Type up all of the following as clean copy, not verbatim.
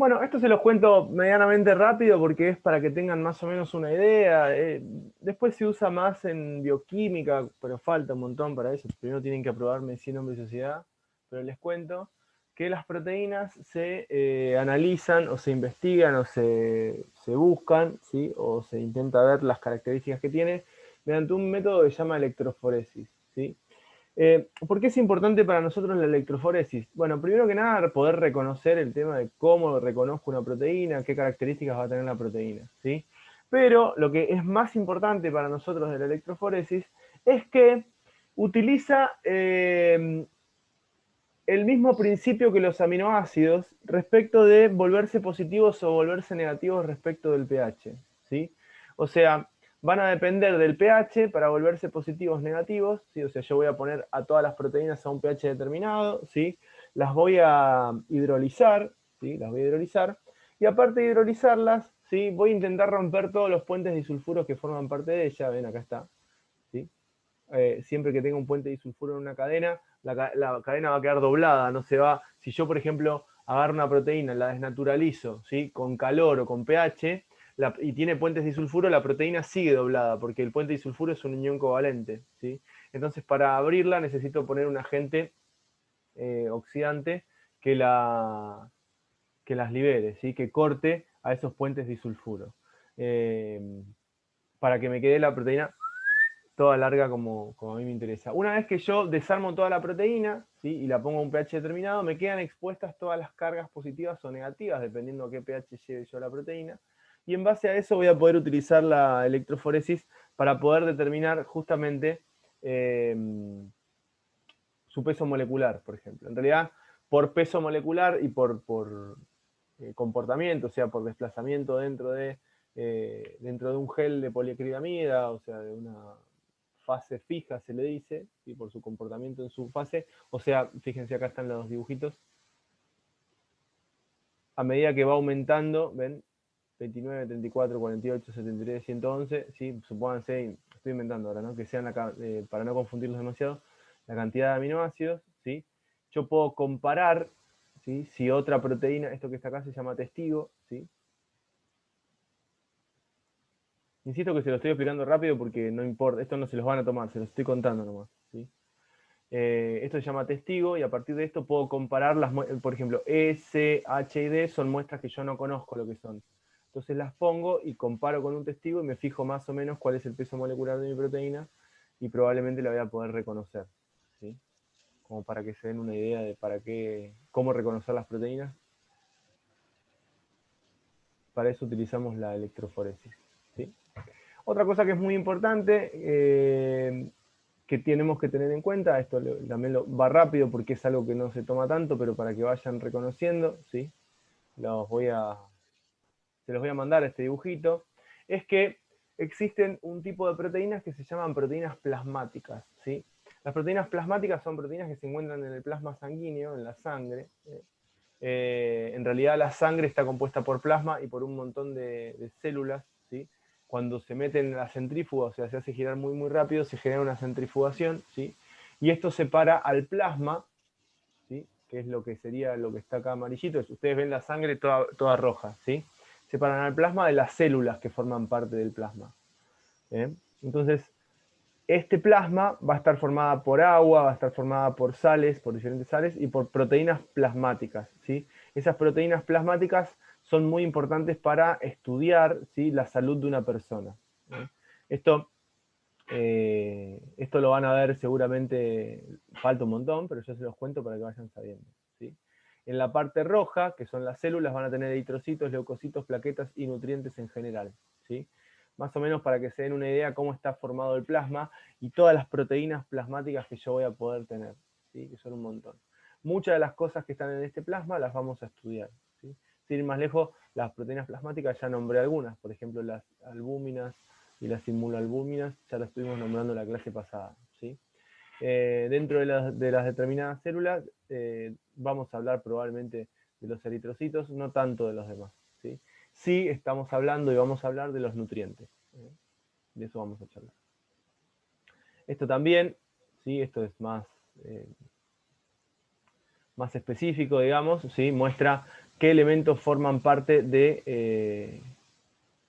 Bueno, esto se los cuento medianamente rápido porque es para que tengan más o menos una idea. Después se usa más en bioquímica, pero falta un montón para eso. Primero tienen que aprobar medicina, nombre y sociedad, pero les cuento que las proteínas se analizan o se investigan o se buscan, ¿sí? O se intenta ver las características que tiene mediante un método que se llama electroforesis, ¿sí? ¿Por qué es importante para nosotros la electroforesis? Bueno, primero que nada, poder reconocer el tema de cómo reconozco una proteína, qué características va a tener la proteína, ¿sí? Pero lo que es más importante para nosotros de la electroforesis es que utiliza el mismo principio que los aminoácidos respecto de volverse positivos o volverse negativos respecto del pH, ¿sí? O sea, van a depender del pH para volverse positivos o negativos, ¿sí? O sea, yo voy a poner a todas las proteínas a un pH determinado, ¿sí? Las voy a hidrolizar, ¿sí? Las voy a hidrolizar, y aparte de hidrolizarlas, ¿sí? Voy a intentar romper todos los puentes disulfuros que forman parte de ella, ven, acá está, ¿sí? Siempre que tenga un puente disulfuro en una cadena, la cadena va a quedar doblada, no se va. Si yo, por ejemplo, agarro una proteína, la desnaturalizo, ¿sí? Con calor o con pH, y tiene puentes disulfuro, la proteína sigue doblada, porque el puente disulfuro es una unión covalente, ¿sí? Entonces, para abrirla necesito poner un agente oxidante que, que las libere, ¿sí? Que corte a esos puentes disulfuro. Para que me quede la proteína toda larga como a mí me interesa. Una vez que yo desarmo toda la proteína, ¿sí? Y la pongo a un pH determinado, me quedan expuestas todas las cargas positivas o negativas, dependiendo a qué pH lleve yo la proteína. Y en base a eso voy a poder utilizar la electroforesis para poder determinar justamente eh, su peso molecular, por ejemplo. En realidad, por peso molecular y por comportamiento, o sea, por desplazamiento dentro de un gel de poliacrilamida, o sea, de una fase fija se le dice, y por su comportamiento en su fase, o sea, fíjense acá están los dibujitos, a medida que va aumentando, ven, 29, 34, 48, 73, 111, ¿sí? Supónganse, estoy inventando ahora, ¿no? Que sean para no confundirlos demasiado, la cantidad de aminoácidos, ¿sí? Yo puedo comparar, ¿sí? Si otra proteína, esto que está acá se llama testigo, ¿sí? Insisto que se lo estoy explicando rápido porque no importa, esto no se los van a tomar, se los estoy contando nomás, ¿sí? Esto se llama testigo y a partir de esto puedo comparar por ejemplo, E, C, H y D son muestras que yo no conozco lo que son. Entonces las pongo y comparo con un testigo y me fijo más o menos cuál es el peso molecular de mi proteína y probablemente la voy a poder reconocer, ¿sí? Como para que se den una idea de cómo reconocer las proteínas. Para eso utilizamos la electroforesis, ¿sí? Otra cosa que es muy importante, que tenemos que tener en cuenta, esto también va rápido porque es algo que no se toma tanto, pero para que vayan reconociendo, ¿sí? Se los voy a mandar a este dibujito, es que existen un tipo de proteínas que se llaman proteínas plasmáticas, ¿sí? Las proteínas plasmáticas son proteínas que se encuentran en el plasma sanguíneo, en la sangre. En realidad la sangre está compuesta por plasma y por un montón de células, ¿sí? Cuando se meten en la centrífuga, o sea, se hace girar muy, muy rápido, se genera una centrifugación, ¿sí? Y esto separa al plasma, ¿sí? Que es lo que sería lo que está acá amarillito. Ustedes ven la sangre toda roja, ¿sí? Separan al plasma de las células que forman parte del plasma. ¿Eh? Entonces, este plasma va a estar formada por agua, va a estar formada por sales, por diferentes sales y por proteínas plasmáticas, ¿sí? Esas proteínas plasmáticas son muy importantes para estudiar, ¿sí? La salud de una persona. ¿Eh? Esto, esto lo van a ver seguramente, falta un montón, pero yo se los cuento para que vayan sabiendo, ¿sí? En la parte roja, que son las células, van a tener eritrocitos, leucocitos, plaquetas y nutrientes en general, ¿sí? Más o menos para que se den una idea de cómo está formado el plasma y todas las proteínas plasmáticas que yo voy a poder tener, ¿sí? Que son un montón. Muchas de las cosas que están en este plasma las vamos a estudiar, ¿sí? Sin ir más lejos, las proteínas plasmáticas ya nombré algunas, por ejemplo las albúminas y las inmunoalbúminas, ya las estuvimos nombrando en la clase pasada, ¿sí? Dentro de las determinadas células vamos a hablar probablemente de los eritrocitos, no tanto de los demás, ¿sí? Sí estamos hablando y vamos a hablar de los nutrientes, de eso vamos a charlar. Esto también, ¿sí? Esto es más específico, digamos, ¿sí? Muestra qué elementos forman parte de,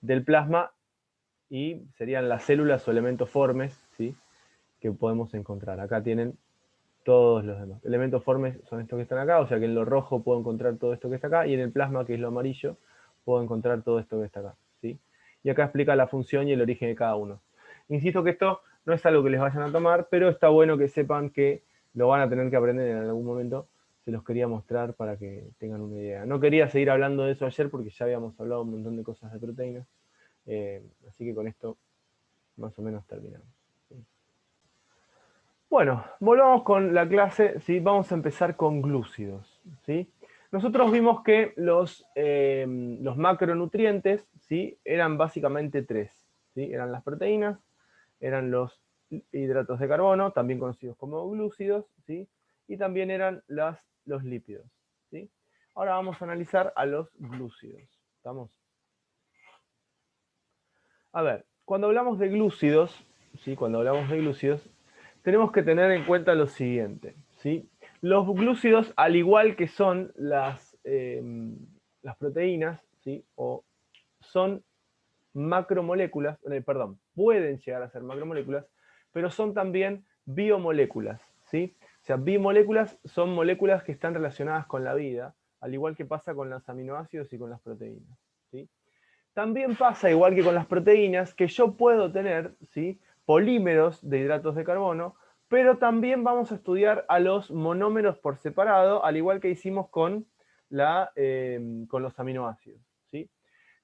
del plasma, y serían las células o elementos formes, ¿sí?, que podemos encontrar. Acá tienen todos los demás. Elementos formes son estos que están acá, o sea que en lo rojo puedo encontrar todo esto que está acá, y en el plasma, que es lo amarillo, puedo encontrar todo esto que está acá, ¿sí? Y acá explica la función y el origen de cada uno. Insisto que esto no es algo que les vayan a tomar, pero está bueno que sepan que lo van a tener que aprender en algún momento. Se los quería mostrar para que tengan una idea. No quería seguir hablando de eso ayer porque ya habíamos hablado un montón de cosas de proteínas. Así que con esto más o menos terminamos. ¿Sí? Bueno, volvamos con la clase, ¿sí? Vamos a empezar con glúcidos, ¿sí? Nosotros vimos que los macronutrientes, ¿sí?, eran básicamente tres, ¿sí? Eran las proteínas, eran los hidratos de carbono, también conocidos como glúcidos, ¿sí?, y también eran los lípidos, ¿sí? Ahora vamos a analizar a los glúcidos, ¿estamos? A ver, cuando hablamos de glúcidos, ¿sí?, cuando hablamos de glúcidos, tenemos que tener en cuenta lo siguiente, ¿sí? Los glúcidos, al igual que son las proteínas, ¿sí?, o son macromoléculas, perdón, pueden llegar a ser macromoléculas, pero son también biomoléculas, ¿sí? O sea, bimoléculas son moléculas que están relacionadas con la vida, al igual que pasa con los aminoácidos y con las proteínas, ¿sí? También pasa, igual que con las proteínas, que yo puedo tener, ¿sí?, polímeros de hidratos de carbono, pero también vamos a estudiar a los monómeros por separado, al igual que hicimos con los aminoácidos, ¿sí?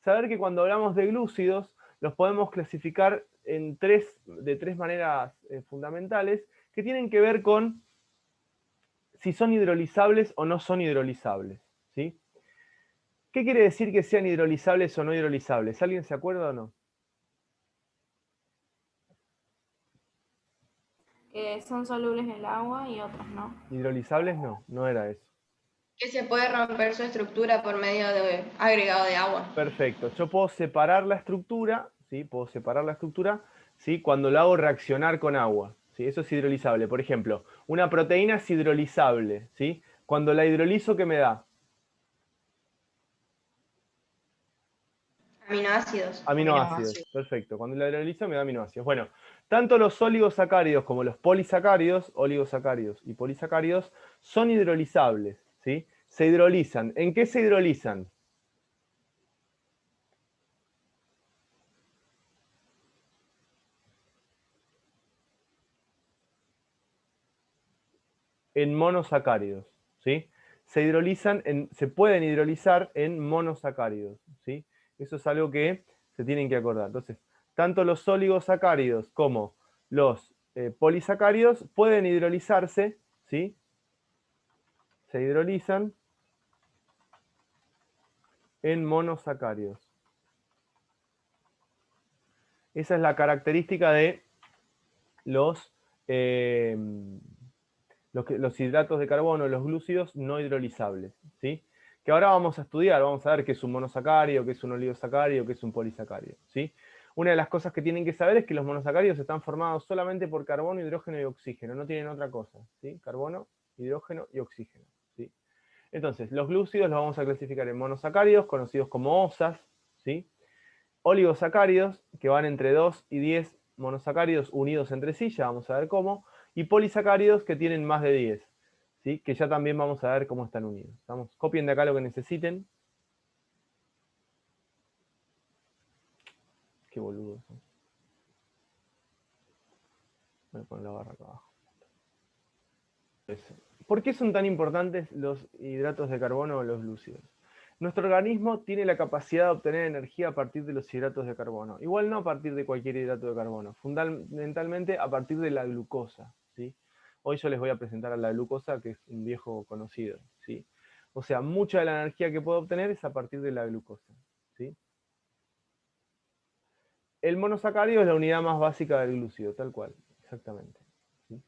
Saber que cuando hablamos de glúcidos, los podemos clasificar de tres maneras fundamentales, que tienen que ver con si son hidrolizables o no son hidrolizables, ¿sí? ¿Qué quiere decir que sean hidrolizables o no hidrolizables? ¿Alguien se acuerda o no? Que son solubles en el agua y otros no. Hidrolizables no, no era eso. Que se puede romper su estructura por medio de agregado de agua. Perfecto. Yo puedo separar la estructura, ¿sí? Puedo separar la estructura, ¿sí?, cuando lo hago reaccionar con agua, ¿sí? Eso es hidrolizable. Por ejemplo, una proteína es hidrolizable, ¿sí? Cuando la hidrolizo, ¿qué me da? Aminoácidos. Aminoácidos. Perfecto. Cuando la hidrolizo me da aminoácidos. Bueno, tanto los oligosacáridos como los polisacáridos, oligosacáridos y polisacáridos, son hidrolizables, ¿sí? Se hidrolizan. ¿En qué se hidrolizan? En monosacáridos, ¿sí? Se pueden hidrolizar en monosacáridos, ¿sí? Eso es algo que se tienen que acordar. Entonces, tanto los oligosacáridos como los polisacáridos pueden hidrolizarse, ¿sí? Se hidrolizan en monosacáridos. Esa es la característica de los hidratos de carbono, los glúcidos no hidrolizables, ¿sí? Que ahora vamos a estudiar, vamos a ver qué es un monosacárido, qué es un oligosacárido, qué es un polisacárido, ¿sí? Una de las cosas que tienen que saber es que los monosacáridos están formados solamente por carbono, hidrógeno y oxígeno, no tienen otra cosa, ¿sí? Carbono, hidrógeno y oxígeno, ¿sí? Entonces, los glúcidos los vamos a clasificar en monosacáridos, conocidos como osas, ¿sí? Oligosacáridos, que van entre 2 y 10 monosacáridos unidos entre sí, ya vamos a ver cómo, y polisacáridos que tienen más de 10, ¿sí?, que ya también vamos a ver cómo están unidos. ¿Estamos? Copien de acá lo que necesiten. Qué boludo. Voy a poner la barra acá abajo. ¿Por qué son tan importantes los hidratos de carbono o los glúcidos? Nuestro organismo tiene la capacidad de obtener energía a partir de los hidratos de carbono. Igual no a partir de cualquier hidrato de carbono, fundamentalmente a partir de la glucosa, ¿sí? Hoy yo les voy a presentar a la glucosa, que es un viejo conocido, ¿sí? O sea, mucha de la energía que puedo obtener es a partir de la glucosa, ¿sí? El monosacárido es la unidad más básica del glúcido, tal cual, exactamente, ¿sí?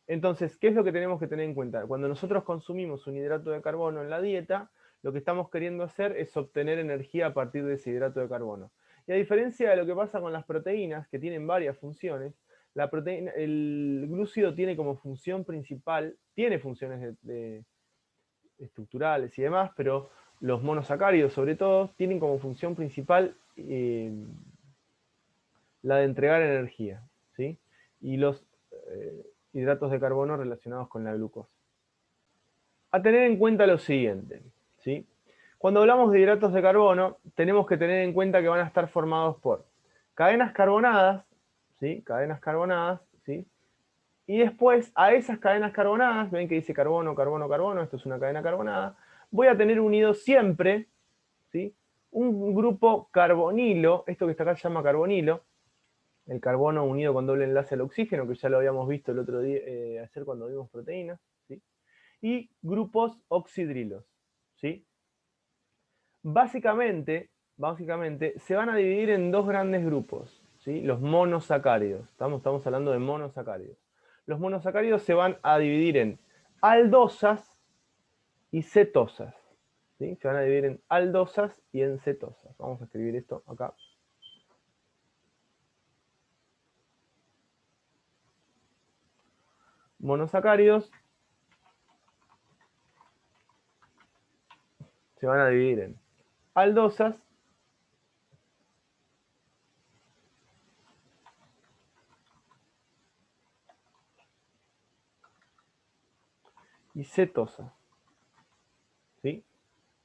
Entonces, ¿qué es lo que tenemos que tener en cuenta? Cuando nosotros consumimos un hidrato de carbono en la dieta, lo que estamos queriendo hacer es obtener energía a partir de ese hidrato de carbono. Y a diferencia de lo que pasa con las proteínas, que tienen varias funciones, el glúcido tiene como función principal, tiene funciones estructurales y demás, pero los monosacáridos sobre todo tienen como función principal la de entregar energía, ¿sí? Y los hidratos de carbono relacionados con la glucosa. A tener en cuenta lo siguiente, ¿sí? Cuando hablamos de hidratos de carbono, tenemos que tener en cuenta que van a estar formados por cadenas carbonadas, ¿sí? Cadenas carbonadas, ¿sí? Y después a esas cadenas carbonadas, ven que dice carbono, carbono, carbono, esto es una cadena carbonada, voy a tener unido siempre, ¿sí? Un grupo carbonilo, esto que está acá se llama carbonilo, el carbono unido con doble enlace al oxígeno, que ya lo habíamos visto el otro día, ayer cuando vimos proteínas, ¿sí? Y grupos oxidrilos, ¿sí? Básicamente, se van a dividir en dos grandes grupos, ¿sí? Los monosacáridos, estamos hablando de monosacáridos. Los monosacáridos se van a dividir en aldosas y cetosas, ¿sí? Se van a dividir en aldosas y en cetosas. Vamos a escribir esto acá. Monosacáridos se van a dividir en aldosas y cetosas, ¿sí?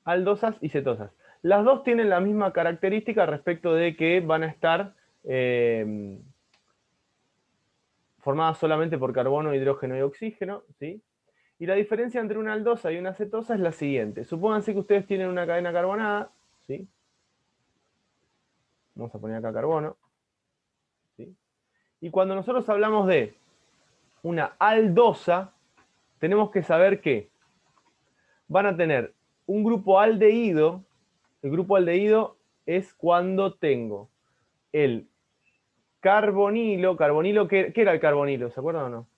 Aldosas y cetosas. Las dos tienen la misma característica respecto de que van a estar formadas solamente por carbono, hidrógeno y oxígeno, ¿sí? Y la diferencia entre una aldosa y una cetosa es la siguiente. Supónganse que ustedes tienen una cadena carbonada, ¿sí? Vamos a poner acá carbono, ¿sí? Y cuando nosotros hablamos de una aldosa, tenemos que saber que van a tener un grupo aldehído. El grupo aldehído es cuando tengo el carbonilo. ¿Qué era el carbonilo? ¿Se acuerdan o no?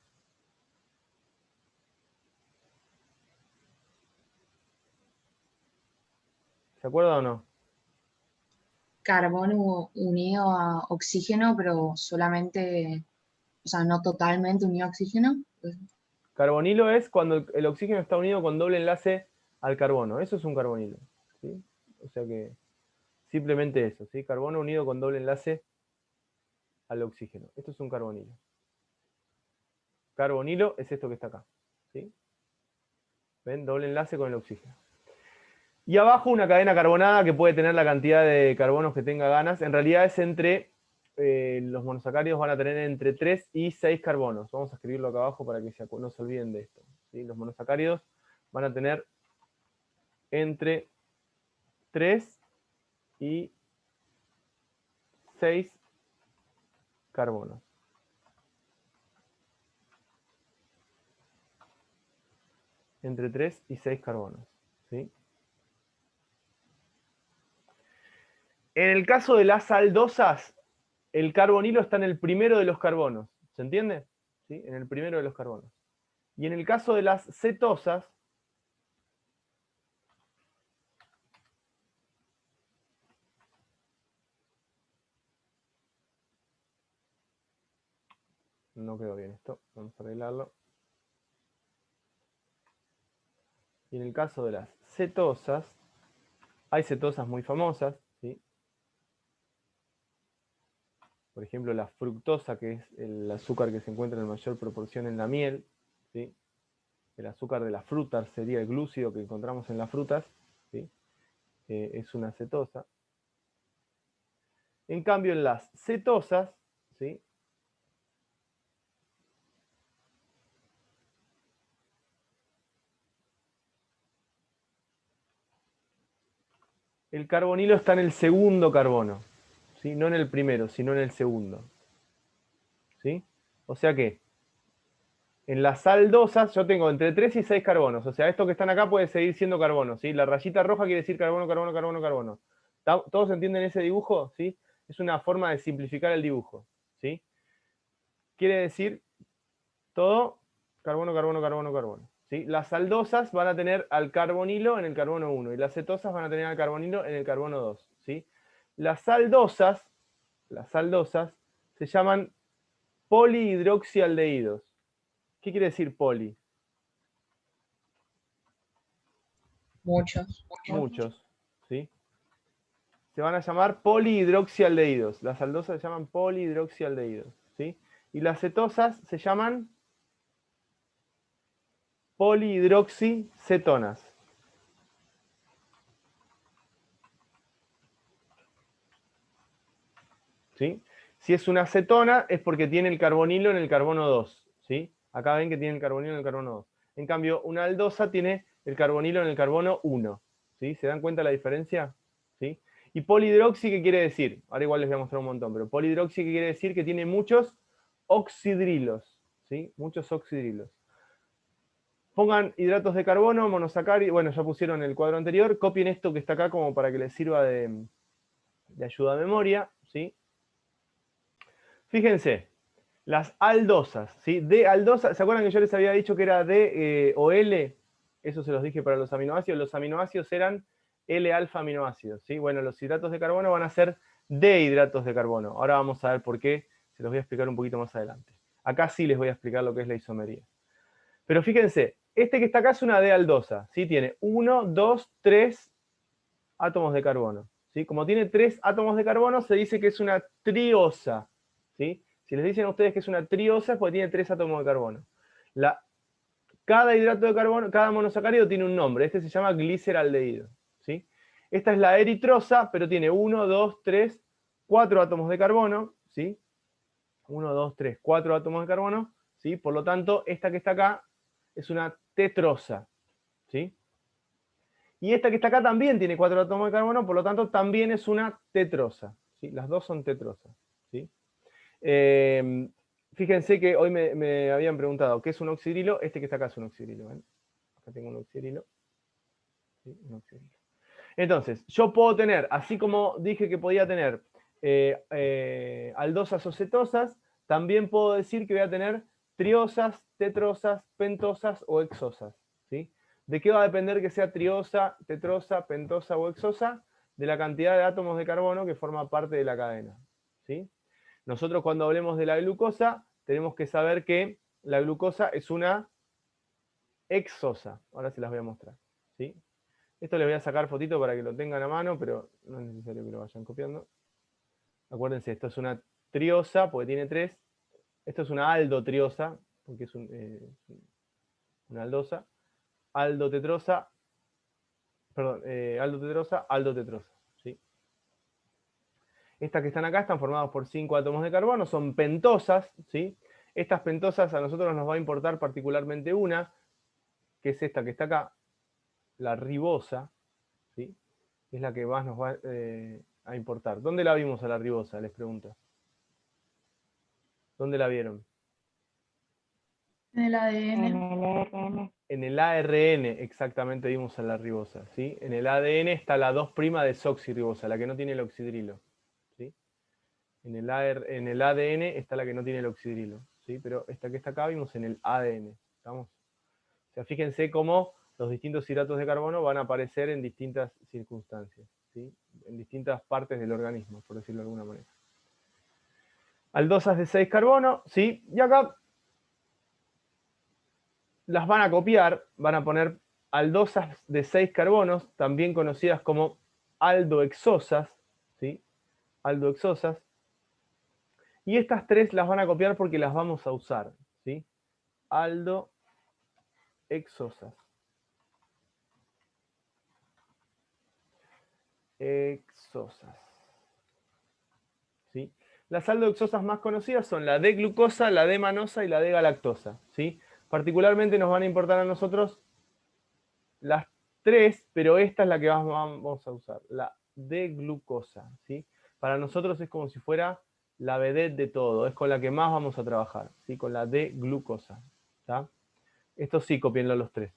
¿Se acuerdan o no? Carbono unido a oxígeno, pero solamente, o sea, no totalmente unido a oxígeno. Carbonilo es cuando el oxígeno está unido con doble enlace al carbono. Eso es un carbonilo, ¿sí? O sea que simplemente eso, ¿sí? Carbono unido con doble enlace al oxígeno. Esto es un carbonilo. Carbonilo es esto que está acá, ¿sí? ¿Ven? Doble enlace con el oxígeno. Y abajo una cadena carbonada que puede tener la cantidad de carbonos que tenga ganas. En realidad es entre, los monosacáridos van a tener entre 3 y 6 carbonos. Vamos a escribirlo acá abajo para que no se olviden de esto, ¿sí? Los monosacáridos van a tener entre 3 y 6 carbonos. Entre 3 y 6 carbonos, ¿sí? En el caso de las aldosas, el carbonilo está en el primero de los carbonos. ¿Se entiende? ¿Sí? En el primero de los carbonos. Y en el caso de las cetosas, no quedó bien esto, vamos a arreglarlo. Y en el caso de las cetosas, hay cetosas muy famosas, ¿sí? Por ejemplo, la fructosa, que es el azúcar que se encuentra en mayor proporción en la miel, ¿sí? El azúcar de las frutas sería el glúcido que encontramos en las frutas, ¿sí? Es una cetosa. En cambio, en las cetosas, ¿sí? El carbonilo está en el segundo carbono, ¿sí? No en el primero, sino en el segundo, ¿sí? O sea que en las aldosas yo tengo entre 3 y 6 carbonos. O sea, esto que están acá puede seguir siendo carbono, ¿sí? La rayita roja quiere decir carbono, carbono, carbono, carbono. ¿Todos entienden ese dibujo? ¿Sí? Es una forma de simplificar el dibujo, ¿sí? Quiere decir todo carbono, carbono, carbono, carbono, ¿sí? Las aldosas van a tener al carbonilo en el carbono 1 y las cetosas van a tener al carbonilo en el carbono 2, ¿sí? Las aldosas se llaman polihidroxialdehídos. ¿Qué quiere decir poli? Muchos. Muchos, ¿sí? Se van a llamar polihidroxialdehídos. Las aldosas se llaman polihidroxialdehídos, ¿sí? Y las cetosas se llaman polihidroxicetonas. ¿Sí? Si es una cetona es porque tiene el carbonilo en el carbono 2, ¿sí? Acá ven que tiene el carbonilo en el carbono 2. En cambio, una aldosa tiene el carbonilo en el carbono 1, ¿sí? ¿Se dan cuenta la diferencia? ¿Sí? Y polihidroxi, ¿qué quiere decir? Ahora igual les voy a mostrar un montón, pero polihidroxi, ¿qué quiere decir? Que tiene muchos oxidrilos, ¿sí? Muchos oxidrilos. Pongan hidratos de carbono, monosacáridos, bueno, ya pusieron el cuadro anterior, copien esto que está acá como para que les sirva de ayuda a memoria, ¿sí? Fíjense, las aldosas, ¿sí? De aldosa, ¿se acuerdan que yo les había dicho que era D o L? Eso se los dije para los aminoácidos. Los aminoácidos eran L-alfa aminoácidos, ¿sí? Bueno, los hidratos de carbono van a ser D hidratos de carbono. Ahora vamos a ver por qué, se los voy a explicar un poquito más adelante. Acá sí les voy a explicar lo que es la isomería. Pero fíjense, este que está acá es una D-aldosa, ¿sí? Tiene 1, 2, 3 átomos de carbono, ¿sí? Como tiene 3 átomos de carbono, se dice que es una triosa, ¿sí? Si les dicen a ustedes que es una triosa es porque tiene 3 átomos de carbono. Cada hidrato de carbono, cada monosacárido tiene un nombre. Este se llama gliceraldehído, ¿sí? Esta es la eritrosa, pero tiene 1, 2, 3, 4 átomos de carbono, ¿sí? 1, 2, 3, 4 átomos de carbono, ¿sí? Por lo tanto, esta que está acá es una tetrosa, ¿sí? Y esta que está acá también tiene 4 átomos de carbono, por lo tanto también es una tetrosa, ¿sí? Las dos son tetrosas, ¿sí? Fíjense que hoy me habían preguntado, ¿qué es un oxidrilo? Este que está acá es un oxidrilo, ¿ven? Acá tengo un oxidrilo. ¿Sí? Un oxidrilo. Entonces, yo puedo tener, así como dije que podía tener aldosas o cetosas, también puedo decir que voy a tener triosas, tetrosas, pentosas o hexosas, ¿sí? ¿De qué va a depender que sea triosa, tetrosa, pentosa o hexosa? De la cantidad de átomos de carbono que forma parte de la cadena, ¿sí? Nosotros cuando hablemos de la glucosa, tenemos que saber que la glucosa es una hexosa. Ahora se las voy a mostrar, ¿sí? Esto les voy a sacar fotito para que lo tengan a mano, pero no es necesario que lo vayan copiando. Acuérdense, esto es una triosa, porque tiene 3. Esto es una aldotriosa, porque es una aldosa. Aldotetrosa, perdón, aldotetrosa, aldotetrosa, ¿sí? Estas que están acá están formadas por 5 átomos de carbono, son pentosas, ¿sí? Estas pentosas a nosotros nos va a importar particularmente una, que es esta que está acá, la ribosa, ¿sí? Es la que más nos va a importar. ¿Dónde la vimos a la ribosa? Les pregunto. ¿Dónde la vieron? En el ADN. En el ARN. En el ARN exactamente vimos a la ribosa, ¿sí? En el ADN está la 2' desoxirribosa, la que no tiene el oxidrilo, ¿sí? En el ADN está la que no tiene el oxidrilo, ¿sí? Pero esta que está acá vimos en el ADN, ¿estamos? O sea, fíjense cómo los distintos hidratos de carbono van a aparecer en distintas circunstancias, ¿sí? En distintas partes del organismo, por decirlo de alguna manera. Aldosas de 6 carbono, ¿sí? Y acá las van a copiar, van a poner aldosas de 6 carbonos, también conocidas como aldohexosas, ¿sí? Aldohexosas. Y estas 3 las van a copiar porque las vamos a usar, ¿sí? Aldohexosas. Hexosas. ¿Sí? Las aldohexosas más conocidas son la D-glucosa, la D-manosa y la D-galactosa, ¿sí? Particularmente nos van a importar a nosotros las 3, pero esta es la que vamos a usar, la D-glucosa, ¿sí? Para nosotros es como si fuera la vedette de todo, es con la que más vamos a trabajar, ¿sí? Con la D-glucosa, ¿tá? Esto sí, copienlo los 3.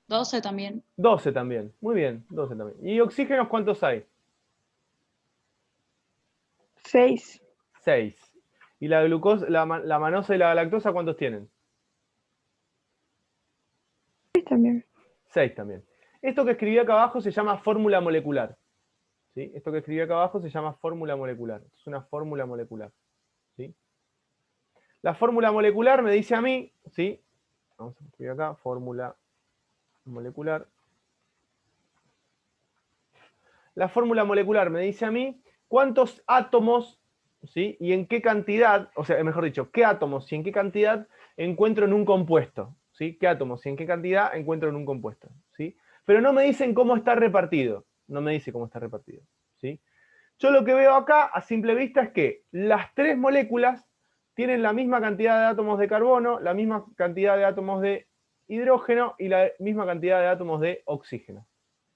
12 también. 12 también, muy bien, 12 también. ¿Y oxígenos cuántos hay? 6. 6. ¿Y la glucosa, la manosa y la galactosa cuántos tienen? También. 6 también. Esto que escribí acá abajo se llama fórmula molecular, ¿sí? Esto que escribí acá abajo se llama fórmula molecular. Es una fórmula molecular, ¿sí? La fórmula molecular me dice a mí, ¿sí? Vamos a escribir acá, fórmula molecular. La fórmula molecular me dice a mí cuántos átomos, ¿sí? Y en qué cantidad, o sea, mejor dicho, qué átomos y en qué cantidad encuentro en un compuesto, ¿sí? ¿Qué átomos y en qué cantidad encuentro en un compuesto, ¿sí? Pero no me dicen cómo está repartido, no me dice cómo está repartido, ¿sí? Yo lo que veo acá a simple vista es que las tres moléculas tienen la misma cantidad de átomos de carbono, la misma cantidad de átomos de hidrógeno y la misma cantidad de átomos de oxígeno,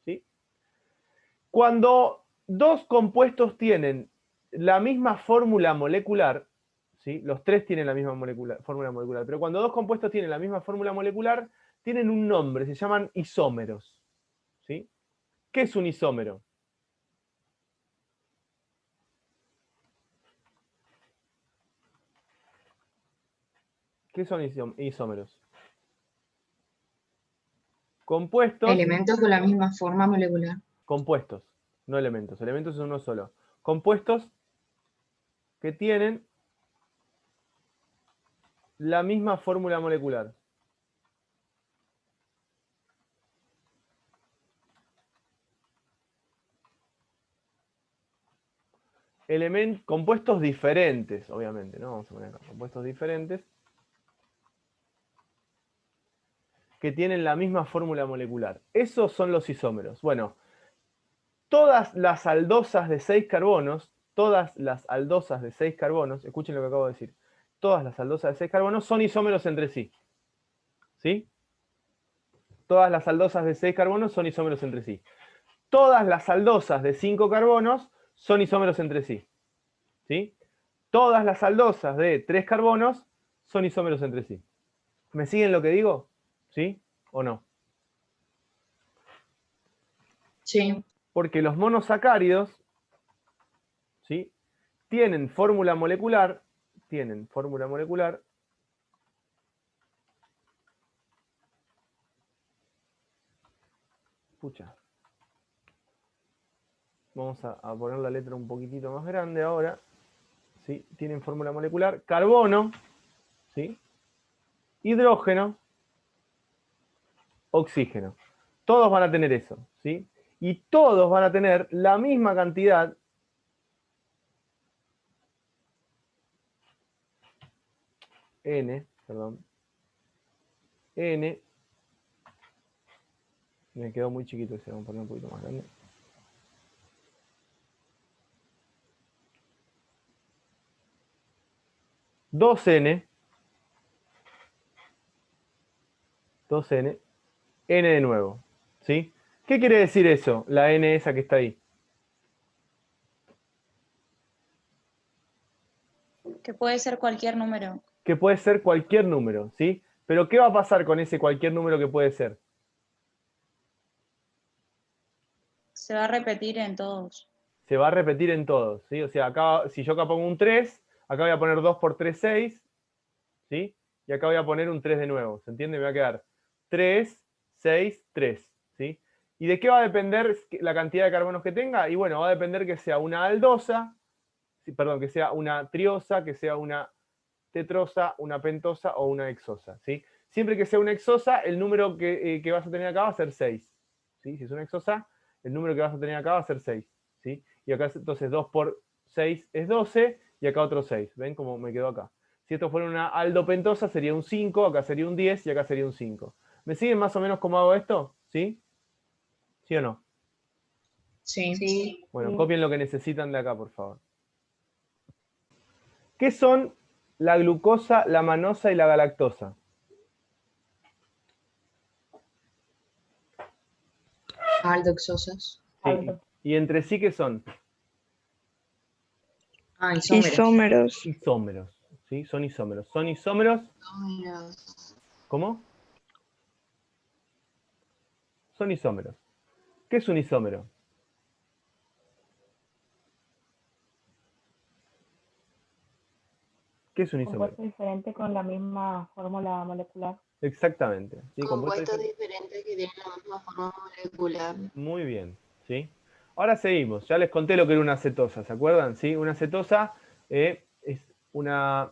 ¿sí? Cuando dos compuestos tienen la misma fórmula molecular, ¿sí? Los tres tienen la misma fórmula molecular, pero cuando dos compuestos tienen la misma fórmula molecular, tienen un nombre, se llaman isómeros, ¿sí? ¿Qué es un isómero? ¿Qué son isómeros? Compuestos. Elementos con la misma forma molecular. Compuestos, no elementos. Elementos es uno solo. Compuestos que tienen la misma fórmula molecular. Compuestos diferentes, obviamente, ¿no? Vamos a poner acá, compuestos diferentes que tienen la misma fórmula molecular. Esos son los isómeros. Bueno, todas las aldosas de 6 carbonos, escuchen lo que acabo de decir, todas las aldosas de 6 carbonos son isómeros entre sí. ¿Sí? Todas las aldosas de 6 carbonos son isómeros entre sí. Todas las aldosas de 5 carbonos son isómeros entre sí. ¿Sí? Todas las aldosas de 3 carbonos son isómeros entre sí. ¿Me siguen lo que digo? ¿Sí o no? Sí. Porque los monosacáridos, ¿sí? tienen fórmula molecular, Pucha. Vamos a poner la letra un poquitito más grande ahora. ¿Sí? Tienen fórmula molecular. Carbono, ¿sí? Hidrógeno, oxígeno. Todos van a tener eso, ¿sí? Y todos van a tener la misma cantidad N, me quedó muy chiquito ese, vamos a poner un poquito más grande. N, N de nuevo, ¿sí? ¿Qué quiere decir eso, la N esa que está ahí? Que puede ser cualquier número. Que puede ser cualquier número, ¿sí? Pero ¿qué va a pasar con ese cualquier número que puede ser? Se va a repetir en todos. Se va a repetir en todos, ¿sí? O sea, acá, si yo acá pongo un 3, acá voy a poner 2 por 3, 6, ¿sí? Y acá voy a poner un 3 de nuevo, ¿se entiende? Me va a quedar 3, 6, 3, ¿sí? ¿Y de qué va a depender la cantidad de carbonos que tenga? Y bueno, va a depender que sea una aldosa, perdón, que sea una triosa, que sea una tetrosa, una pentosa o una hexosa, ¿sí? Siempre que sea una hexosa, el número que vas a tener acá va a ser 6, ¿sí? Si es una hexosa, el número que vas a tener acá va a ser 6, ¿sí? Y acá entonces 2 por 6 es 12 y acá otro 6, ¿ven cómo me quedó acá? Si esto fuera una aldopentosa sería un 5, acá sería un 10 y acá sería un 5. ¿Me siguen más o menos cómo hago esto? ¿Sí? ¿Sí o no? Sí. Sí. Bueno, Sí. copien lo que necesitan de acá, por favor. ¿Qué son la glucosa, la manosa y la galactosa? Aldoxosas. Sí. ¿Y entre sí qué son? Ah, isómeros. Isómeros. Isómeros. ¿Sí? Son isómeros. ¿Son isómeros? ¿Cómo? Son isómeros. ¿Qué es un isómero? ¿Qué es un isómero? Compuesto diferente con la misma fórmula molecular. Exactamente. ¿Sí? Compuestos diferentes que tienen la misma forma molecular. Muy bien. ¿Sí? Ahora seguimos. Ya les conté lo que era una acetosa, ¿se acuerdan? ¿Sí? Una acetosa es una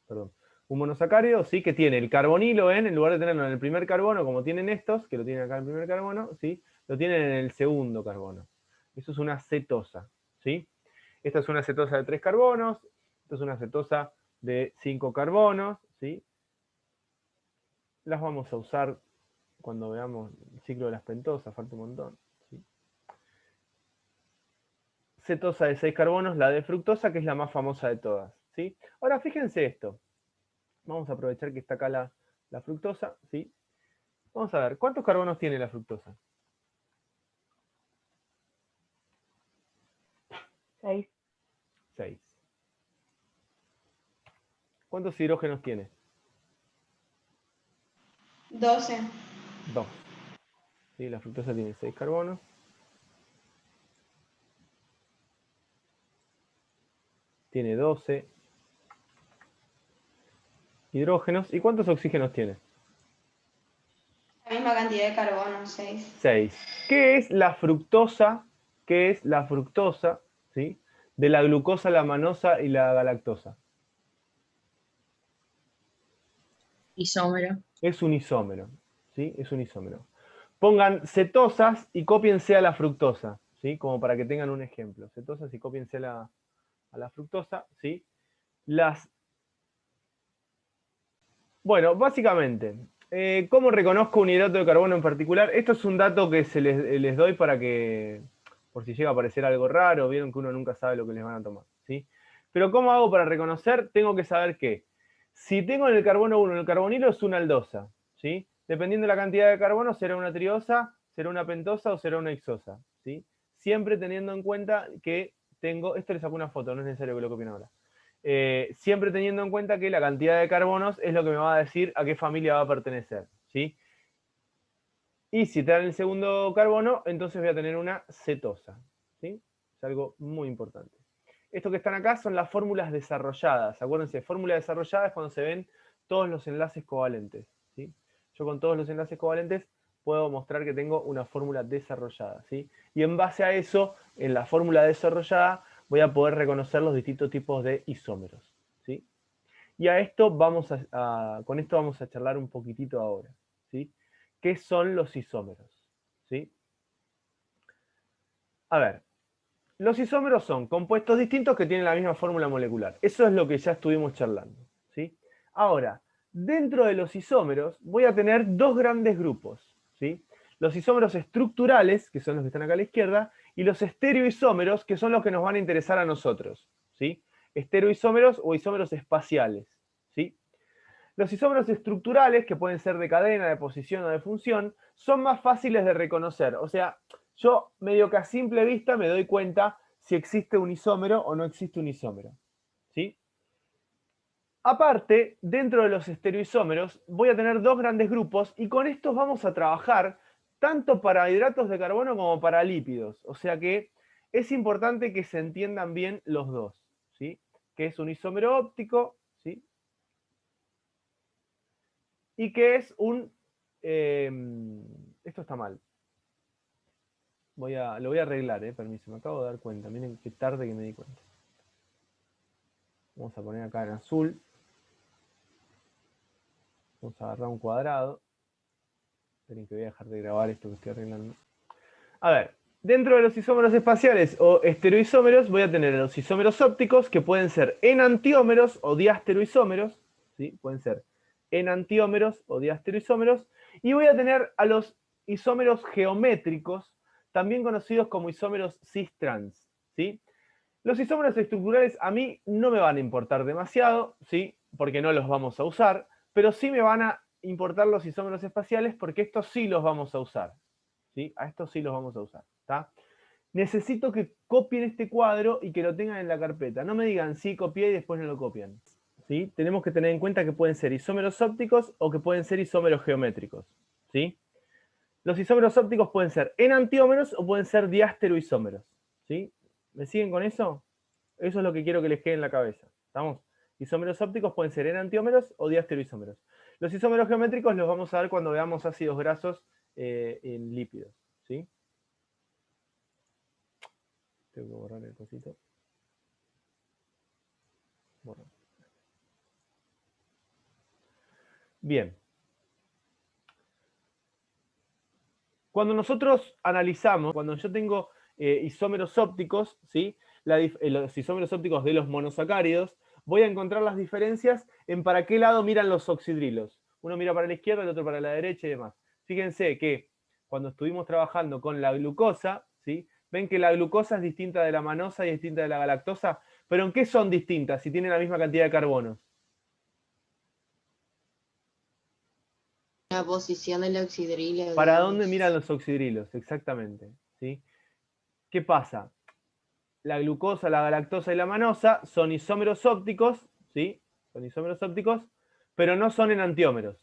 perdón, un monosacárido, ¿sí? Que tiene el carbonilo en lugar de tenerlo en el primer carbono, como tienen estos, que lo tienen acá en el primer carbono, ¿sí? Lo tienen en el segundo carbono. Eso es una cetosa, ¿sí? Esta es una cetosa de 3 carbonos, esta es una cetosa de 5 carbonos, ¿sí? Las vamos a usar cuando veamos el ciclo de las pentosas, falta un montón, ¿sí? Cetosa de 6 carbonos, la de fructosa, que es la más famosa de todas, ¿sí? Ahora, fíjense esto. Vamos a aprovechar que está acá la fructosa, ¿sí? Vamos a ver, ¿cuántos carbonos tiene la fructosa? 6, 6. ¿Cuántos hidrógenos tiene? 12. 2. ¿Sí? La fructosa tiene 6 carbonos. Tiene 12 hidrógenos. ¿Y cuántos oxígenos tiene? La misma cantidad de carbono, 6. 6. ¿Qué es la fructosa? ¿Qué es la fructosa? ¿Sí? De la glucosa, la manosa y la galactosa. Isómero. Es un isómero, ¿sí? Es un isómero. Pongan cetosas y cópiense a la fructosa, ¿sí? Como para que tengan un ejemplo. Cetosas y cópiense a la fructosa, ¿sí? Bueno, básicamente, ¿cómo reconozco un hidrato de carbono en particular? Esto es un dato que les doy para que, por si llega a aparecer algo raro, vieron que uno nunca sabe lo que les van a tomar, ¿sí? Pero ¿cómo hago para reconocer? Tengo que saber que si tengo en el carbono 1, en el carbonilo es una aldosa, ¿sí? Dependiendo de la cantidad de carbono, será una triosa, será una pentosa o será una hexosa, ¿sí? Siempre teniendo en cuenta que tengo, esto les saco una foto, no es necesario que lo copien ahora. Siempre teniendo en cuenta que la cantidad de carbonos es lo que me va a decir a qué familia va a pertenecer, ¿sí? Y si te dan el segundo carbono, entonces voy a tener una cetosa, ¿sí? Es algo muy importante. Esto que están acá son las fórmulas desarrolladas. Acuérdense, fórmula desarrollada es cuando se ven todos los enlaces covalentes, ¿sí? Yo con todos los enlaces covalentes puedo mostrar que tengo una fórmula desarrollada, ¿sí? Y en base a eso, en la fórmula desarrollada, voy a poder reconocer los distintos tipos de isómeros, ¿sí? Y a esto con esto vamos a charlar un poquitito ahora, ¿sí? ¿Qué son los isómeros? ¿Sí? A ver, los isómeros son compuestos distintos que tienen la misma fórmula molecular. Eso es lo que ya estuvimos charlando, ¿sí? Ahora, dentro de los isómeros voy a tener dos grandes grupos, ¿sí? Los isómeros estructurales, que son los que están acá a la izquierda, y los estereoisómeros, que son los que nos van a interesar a nosotros, ¿sí? Estereoisómeros o isómeros espaciales, ¿sí? Los isómeros estructurales, que pueden ser de cadena, de posición o de función, son más fáciles de reconocer. O sea, yo medio que a simple vista me doy cuenta si existe un isómero o no existe un isómero, ¿sí? Aparte, dentro de los estereoisómeros voy a tener dos grandes grupos y con estos vamos a trabajar tanto para hidratos de carbono como para lípidos. O sea que es importante que se entiendan bien los dos, ¿sí? Que es un isómero óptico, ¿sí? Y que es un... esto está mal. Lo voy a arreglar, permiso, me acabo de dar cuenta. Miren qué tarde que me di cuenta. Vamos a poner acá en azul. Vamos a agarrar un cuadrado. Esperen que voy a dejar de grabar esto que estoy arreglando. A ver, dentro de los isómeros espaciales o estereoisómeros voy a tener los isómeros ópticos que pueden ser enantiómeros o diastereoisómeros, ¿sí? Pueden ser enantiómeros o diastereoisómeros. Y voy a tener a los isómeros geométricos, también conocidos como isómeros cis-trans, ¿sí? Los isómeros estructurales a mí no me van a importar demasiado, ¿sí? Porque no los vamos a usar, pero sí me van a importar los isómeros espaciales porque estos sí los vamos a usar, ¿sí? A estos sí los vamos a usar, ¿está? Necesito que copien este cuadro y que lo tengan en la carpeta. No me digan sí, copié y después no lo copian, ¿sí? Tenemos que tener en cuenta que pueden ser isómeros ópticos o que pueden ser isómeros geométricos, ¿sí? Los isómeros ópticos pueden ser enantiómeros o pueden ser diastereoisómeros, ¿sí? ¿Me siguen con eso? Eso es lo que quiero que les quede en la cabeza. ¿Estamos? Isómeros ópticos pueden ser enantiómeros o diastereoisómeros. Los isómeros geométricos los vamos a ver cuando veamos ácidos grasos en lípidos, ¿sí? Tengo que borrar el cosito. Borrar. Bien. Cuando nosotros analizamos, cuando yo tengo isómeros ópticos, ¿sí? Los isómeros ópticos de los monosacáridos, voy a encontrar las diferencias en para qué lado miran los oxidrilos. Uno mira para la izquierda, el otro para la derecha y demás. Fíjense que cuando estuvimos trabajando con la glucosa, ¿sí? Ven que la glucosa es distinta de la manosa y distinta de la galactosa, pero ¿en qué son distintas si tienen la misma cantidad de carbonos? La posición del oxidrilo. ¿Para digamos. dónde miran los oxidrilos? Exactamente, ¿sí? ¿Qué pasa? La glucosa, la galactosa y la manosa son isómeros ópticos, ¿sí? Son isómeros ópticos, pero no son enantiómeros,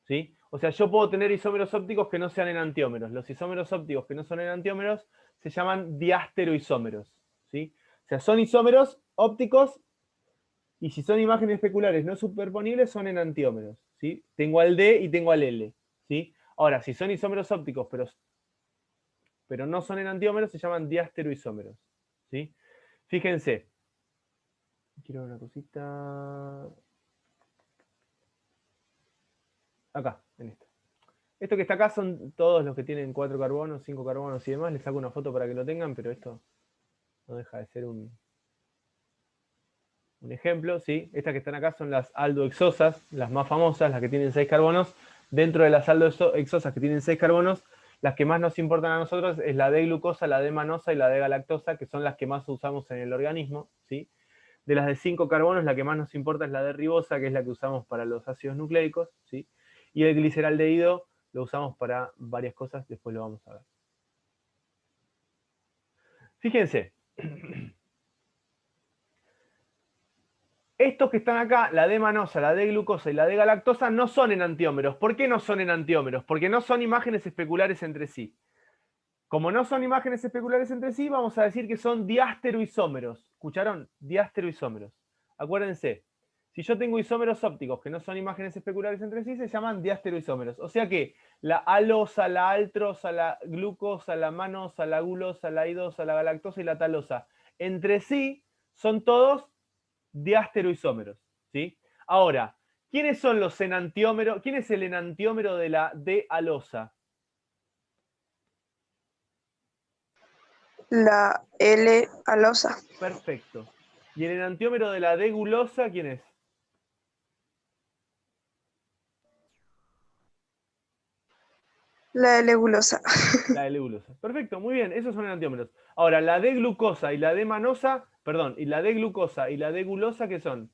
¿sí? O sea, yo puedo tener isómeros ópticos que no sean enantiómeros. Los isómeros ópticos que no son enantiómeros se llaman diásteroisómeros, ¿sí? O sea, son isómeros ópticos y si son imágenes especulares no superponibles son enantiómeros, ¿sí? Tengo al D y tengo al L, ¿sí? Ahora, si son isómeros ópticos pero no son enantiómeros, se llaman diasteroisómeros, ¿sí? Fíjense. Quiero ver una cosita. Acá, en esto. Esto que está acá son todos los que tienen 4 carbonos, 5 carbonos y demás. Les saco una foto para que lo tengan, pero esto no deja de ser un ejemplo, ¿sí? Estas que están acá son las aldohexosas, las más famosas, las que tienen 6 carbonos. Dentro de las aldohexosas que tienen 6 carbonos, las que más nos importan a nosotros es la D-glucosa, la D-manosa y la D-galactosa, que son las que más usamos en el organismo, ¿sí? De las de 5 carbonos, la que más nos importa es la D-ribosa, que es la que usamos para los ácidos nucleicos, ¿sí? Y el gliceraldehído lo usamos para varias cosas, después lo vamos a ver. Fíjense. Estos que están acá, la D-manosa, la D-glucosa y la D-galactosa, no son enantiómeros. ¿Por qué no son enantiómeros? Porque no son imágenes especulares entre sí. Como no son imágenes especulares entre sí, vamos a decir que son diasteroisómeros. ¿Escucharon? Diasteroisómeros. Acuérdense, si yo tengo isómeros ópticos que no son imágenes especulares entre sí, se llaman diasteroisómeros. O sea que la alosa, la altrosa, la glucosa, la manosa, la gulosa, la idosa, la galactosa y la talosa, entre sí son todos diasteroisómeros, ¿sí? Ahora, ¿quiénes son los enantiómeros? ¿Quién es el enantiómero de la D-alosa? La L-alosa. Perfecto. ¿Y el enantiómero de la D-gulosa quién es? La L-gulosa. La L-gulosa. Perfecto, muy bien, esos son enantiómeros. Ahora, la D-glucosa y la D-manosa, perdón, y la D-glucosa y la D-gulosa, ¿qué son?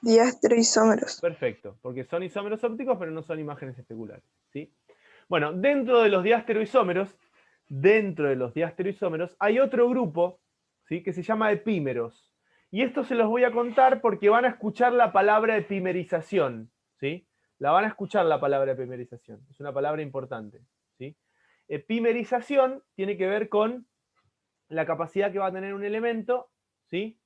Diasteroisómeros. Perfecto, porque son isómeros ópticos, pero no son imágenes especulares, ¿sí? Bueno, dentro de los diasteroisómeros, hay otro grupo, ¿sí? Que se llama epímeros. Y esto se los voy a contar porque van a escuchar la palabra epimerización, ¿sí? La van a escuchar la palabra epimerización. Es una palabra importante, ¿sí? Epimerización tiene que ver con la capacidad que va a tener un elemento, ¿sí?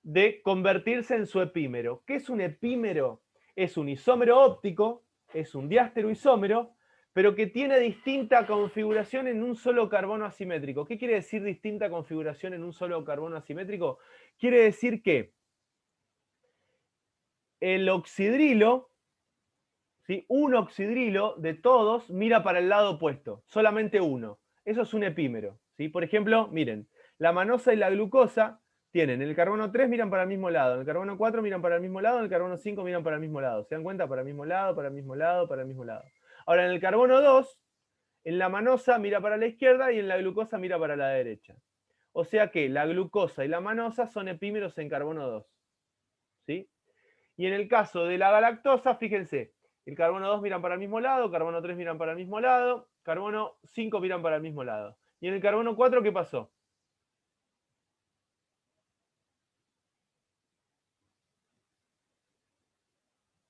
De convertirse en su epímero. ¿Qué es un epímero? Es un isómero óptico, es un diasteroisómero, pero que tiene distinta configuración en un solo carbono asimétrico. ¿Qué quiere decir distinta configuración en un solo carbono asimétrico? Quiere decir que el oxidrilo, ¿sí? Un oxidrilo de todos mira para el lado opuesto, solamente uno. Eso es un epímero, ¿sí? Por ejemplo, miren, la manosa y la glucosa tienen, en el carbono 3 miran para el mismo lado, en el carbono 4 miran para el mismo lado, en el carbono 5 miran para el mismo lado. ¿Se dan cuenta? Para el mismo lado, para el mismo lado, para el mismo lado. Ahora, en el carbono 2, en la manosa mira para la izquierda y en la glucosa mira para la derecha. O sea que la glucosa y la manosa son epímeros en carbono 2, ¿sí? Y en el caso de la galactosa, fíjense, el carbono 2 miran para el mismo lado, carbono 3 miran para el mismo lado, carbono 5 miran para el mismo lado. Y en el carbono 4, ¿qué pasó?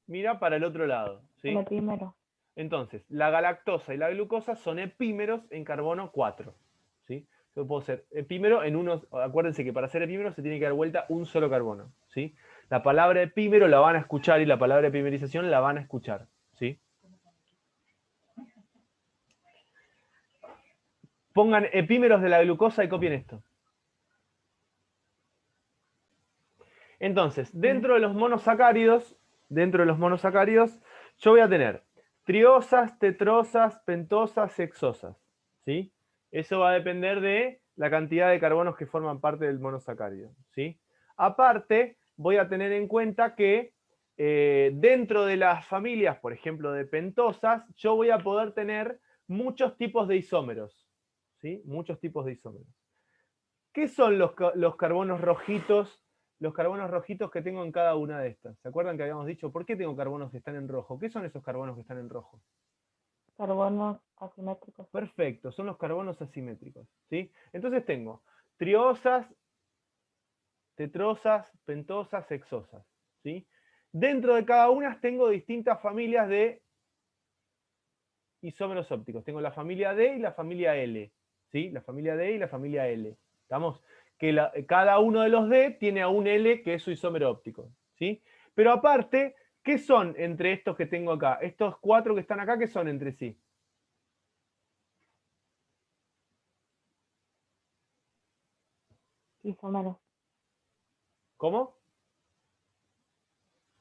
Mira para el otro lado, ¿sí? El epímero. Entonces, la galactosa y la glucosa son epímeros en carbono 4, ¿sí? Yo puedo ser epímero en unos, acuérdense que para ser epímero se tiene que dar vuelta un solo carbono, ¿sí? La palabra epímero la van a escuchar y la palabra epimerización la van a escuchar, ¿sí? Pongan epímeros de la glucosa y copien esto. Entonces, dentro de los monosacáridos, dentro de los monosacáridos, yo voy a tener triosas, tetrosas, pentosas, hexosas, ¿sí? Eso va a depender de la cantidad de carbonos que forman parte del monosacárido, ¿sí? Aparte, voy a tener en cuenta que dentro de las familias, por ejemplo, de pentosas, yo voy a poder tener muchos tipos de isómeros, ¿sí? Muchos tipos de isómeros. ¿Qué son los carbonos rojitos? Los carbonos rojitos que tengo en cada una de estas. ¿Se acuerdan que habíamos dicho por qué tengo carbonos que están en rojo? ¿Qué son esos carbonos que están en rojo? Carbonos asimétricos. Perfecto, son los carbonos asimétricos, ¿sí? Entonces tengo triosas, tetrosas, pentosas, hexosas, ¿sí? Dentro de cada una tengo distintas familias de isómeros ópticos. Tengo la familia D y la familia L, ¿sí? La familia D y la familia L. ¿Estamos? Que cada uno de los D tiene a un L que es su isómero óptico, ¿sí? Pero aparte, ¿qué son entre estos que tengo acá? Estos 4 que están acá, ¿qué son entre sí? Isómeros. ¿Cómo?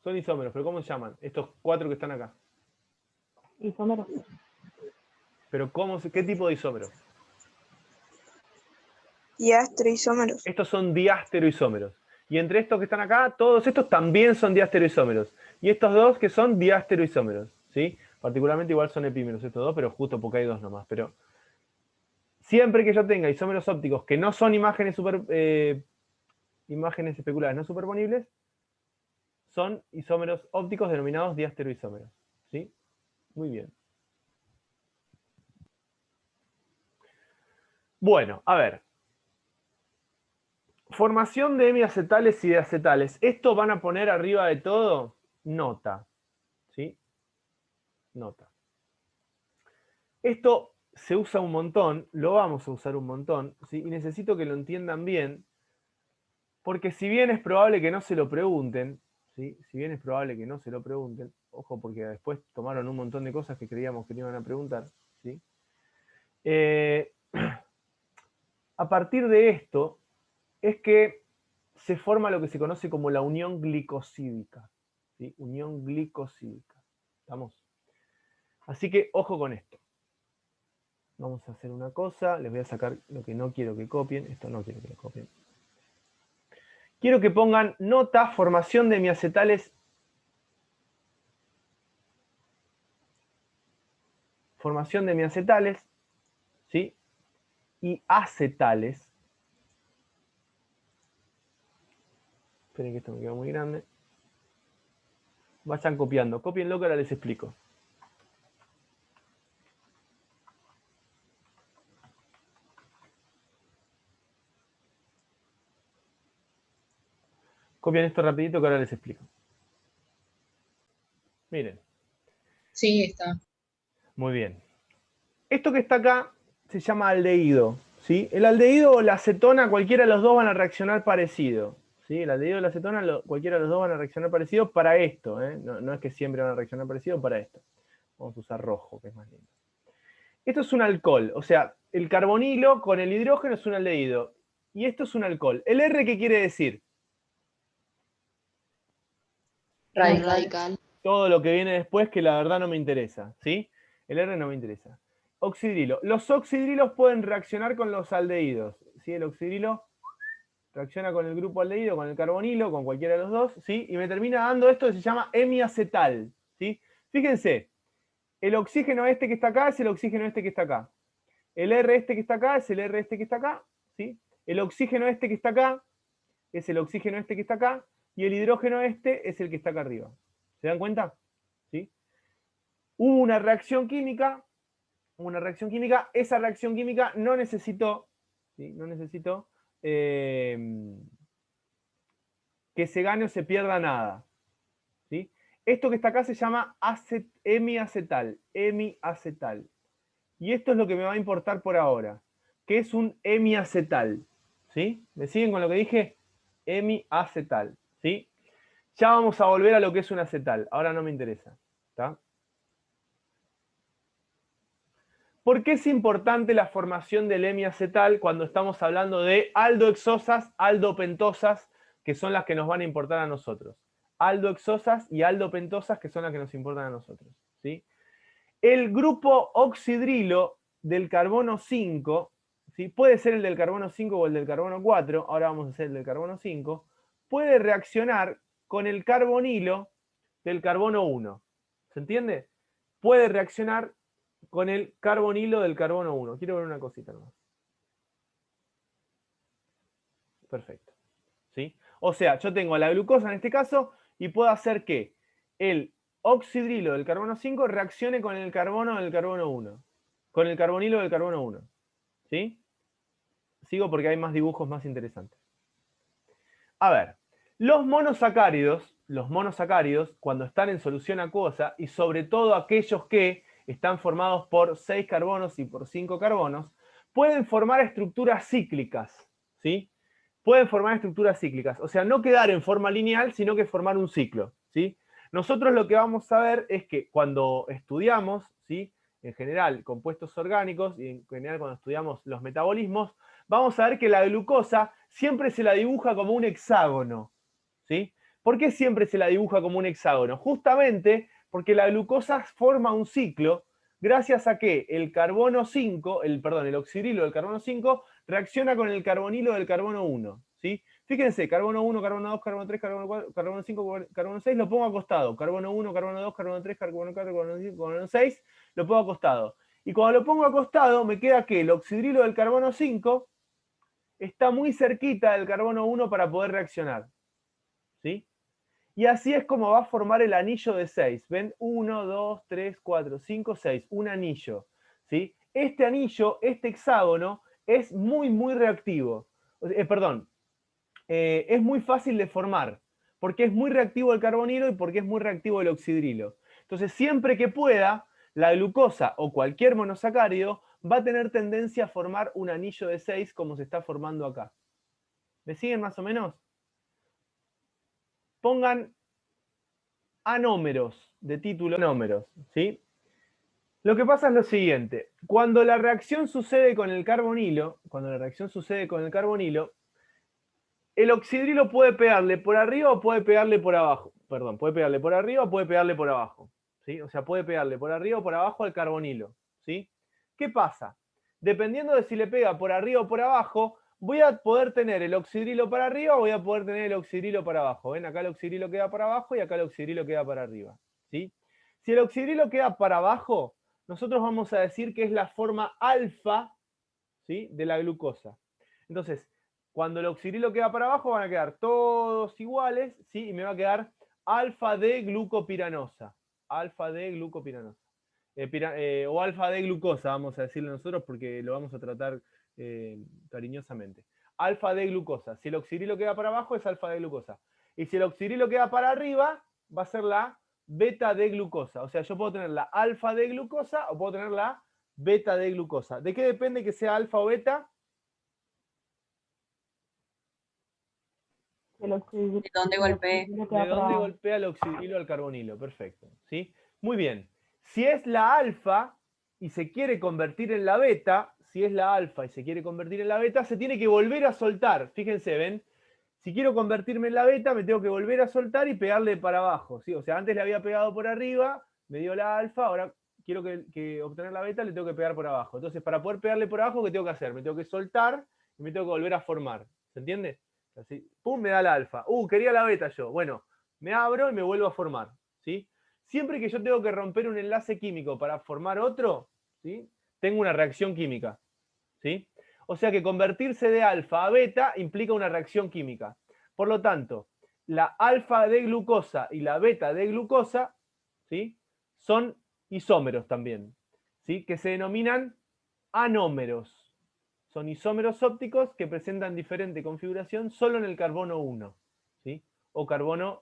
Son isómeros, pero ¿cómo se llaman? Estos 4 que están acá. Isómeros. Pero ¿qué tipo de isómeros? Diastereoisómeros. Estos son diastereoisómeros. Y entre estos que están acá, todos estos también son diastereoisómeros. Y estos dos que son diastereoisómeros, ¿sí? Particularmente igual son epímeros estos dos, pero justo porque hay dos nomás. Pero siempre que yo tenga isómeros ópticos que no son imágenes especulares no superponibles, son isómeros ópticos denominados diastereoisómeros, ¿sí? Muy bien. Bueno, a ver. Formación de hemiacetales y de acetales. Esto van a poner arriba de todo nota, ¿sí? Nota. Esto se usa un montón, lo vamos a usar un montón, ¿sí? Y necesito que lo entiendan bien, porque si bien es probable que no se lo pregunten, ¿sí? Si bien es probable que no se lo pregunten, ojo, porque después tomaron un montón de cosas que creíamos que no iban a preguntar, ¿sí? A partir de esto, es que se forma lo que se conoce como la unión glicosídica, ¿sí? Unión glicosídica. ¿Estamos? Así que ojo con esto. Vamos a hacer una cosa, les voy a sacar lo que no quiero que copien, esto no quiero que lo copien. Quiero que pongan nota, formación de hemiacetales. Formación de hemiacetales, ¿sí? Y acetales. Esperen que esto me quedó muy grande. Vayan copiando. Copienlo que ahora les explico. Copien esto rapidito que ahora les explico. Miren. Sí, está. Muy bien. Esto que está acá se llama aldehído, ¿sí? El aldehído o la acetona, cualquiera de los dos van a reaccionar parecido, ¿sí? El aldehído o la acetona, cualquiera de los dos van a reaccionar parecido para esto, ¿eh? No es que siempre van a reaccionar parecido, para esto. Vamos a usar rojo, que es más lindo. Esto es un alcohol, o sea, el carbonilo con el hidrógeno es un aldehído. Y esto es un alcohol. ¿El R qué quiere decir? Radical. Todo lo que viene después que la verdad no me interesa, ¿sí? El R no me interesa. Oxidrilo. Los oxidrilos pueden reaccionar con los aldehídos, ¿sí? El oxidrilo reacciona con el grupo aldehído, con el carbonilo, con cualquiera de los dos, ¿sí? Y me termina dando esto que se llama hemiacetal, ¿sí? Fíjense, el oxígeno este que está acá es el oxígeno este que está acá. El R este que está acá es el R este que está acá, ¿sí? El oxígeno este que está acá es el oxígeno este que está acá, y el hidrógeno este es el que está acá arriba. ¿Se dan cuenta? ¿Sí? Hubo una reacción química, esa reacción química no necesitó, ¿sí? No necesitó que se gane o se pierda nada, ¿sí? Esto que está acá se llama hemiacetal, y esto es lo que me va a importar por ahora, que es un hemiacetal, ¿sí? ¿Me siguen con lo que dije? Hemiacetal, ¿sí? Ya vamos a volver a lo que es un acetal, ahora no me interesa, ¿está? ¿Por qué es importante la formación del hemiacetal cuando estamos hablando de aldohexosas, aldopentosas, que son las que nos van a importar a nosotros? aldohexosas y aldopentosas, que son las que nos importan a nosotros, ¿sí? El grupo oxidrilo del carbono 5, ¿sí? Puede ser el del carbono 5 o el del carbono 4, ahora vamos a hacer el del carbono 5, puede reaccionar con el carbonilo del carbono 1. ¿Se entiende? Puede reaccionar con el carbonilo del carbono 1. Quiero ver una cosita más. Perfecto. ¿Sí? O sea, yo tengo la glucosa en este caso y puedo hacer que el oxidrilo del carbono 5 reaccione con el carbono del carbono 1. Con el carbonilo del carbono 1. ¿Sí? Sigo porque hay más dibujos más interesantes. A ver, los monosacáridos, cuando están en solución acuosa, y sobre todo aquellos que están formados por 6 carbonos y por 5 carbonos, pueden formar estructuras cíclicas, ¿sí? Pueden formar estructuras cíclicas, o sea, no quedar en forma lineal, sino que formar un ciclo, ¿sí? Nosotros lo que vamos a ver es que cuando estudiamos, ¿sí? En general, compuestos orgánicos, y en general cuando estudiamos los metabolismos, vamos a ver que la glucosa siempre se la dibuja como un hexágono, ¿sí? ¿Por qué siempre se la dibuja como un hexágono? Justamente porque la glucosa forma un ciclo gracias a que el carbono 5, el oxidrilo del carbono 5 reacciona con el carbonilo del carbono 1, ¿sí? Fíjense, carbono 1, carbono 2, carbono 3, carbono 4, carbono 5, carbono 6, lo pongo acostado. Carbono 1, carbono 2, carbono 3, carbono 4, carbono 5, carbono 6, lo pongo acostado. Y cuando lo pongo acostado, me queda que el oxidrilo del carbono 5 está muy cerquita del carbono 1 para poder reaccionar, ¿sí? Y así es como va a formar el anillo de 6. ¿Ven? 1, 2, 3, 4, 5, 6. Un anillo, ¿sí? Este anillo, este hexágono, es muy, muy reactivo. Es muy fácil de formar, porque es muy reactivo el carbonilo y porque es muy reactivo el oxidrilo. Entonces, siempre que pueda, la glucosa o cualquier monosacárido va a tener tendencia a formar un anillo de 6 como se está formando acá. ¿Me siguen más o menos? Pongan anómeros, de título anómeros, ¿sí? Lo que pasa es lo siguiente. Cuando la reacción sucede con el carbonilo, el oxidrilo puede pegarle por arriba o puede pegarle por abajo. Perdón, puede pegarle por arriba o puede pegarle por abajo, ¿sí? O sea, puede pegarle por arriba o por abajo al carbonilo, ¿sí? ¿Qué pasa? Dependiendo de si le pega por arriba o por abajo, voy a poder tener el oxidrilo para arriba o voy a poder tener el oxidrilo para abajo. ¿Ven? Acá el oxidrilo queda para abajo y acá el oxidrilo queda para arriba, ¿sí? Si el oxidrilo queda para abajo, nosotros vamos a decir que es la forma alfa, ¿sí? De la glucosa. Entonces, cuando el oxidrilo queda para abajo, van a quedar todos iguales, ¿sí? Y me va a quedar alfa D glucopiranosa. Alfa D glucopiranosa. O alfa D glucosa, vamos a decirle nosotros, porque lo vamos a tratar cariñosamente. Alfa D glucosa. Si el oxidrilo queda para abajo, es alfa D glucosa. Y si el oxidrilo queda para arriba, va a ser la beta D glucosa. O sea, yo puedo tener la alfa D glucosa o puedo tener la beta D glucosa. ¿De qué depende que sea alfa o beta? El oxidrilo, ¿De dónde golpee? ¿De dónde golpea el oxidrilo al carbonilo? Perfecto, ¿sí? Muy bien. Si es la alfa y se quiere convertir en la beta, se tiene que volver a soltar. Fíjense, ¿ven? Si quiero convertirme en la beta, me tengo que volver a soltar y pegarle para abajo, ¿sí? O sea, antes le había pegado por arriba, me dio la alfa, ahora quiero que obtener la beta, le tengo que pegar por abajo. Entonces, para poder pegarle por abajo, ¿qué tengo que hacer? Me tengo que soltar y me tengo que volver a formar. ¿Se entiende? Así, pum, me da la alfa. Quería la beta yo. Bueno, me abro y me vuelvo a formar, ¿sí? Siempre que yo tengo que romper un enlace químico para formar otro, ¿sí? Tengo una reacción química, ¿sí? O sea que convertirse de alfa a beta implica una reacción química. Por lo tanto, la alfa de glucosa y la beta de glucosa, ¿sí? Son isómeros también, ¿sí? Que se denominan anómeros. Son isómeros ópticos que presentan diferente configuración solo en el carbono 1, ¿sí? O carbono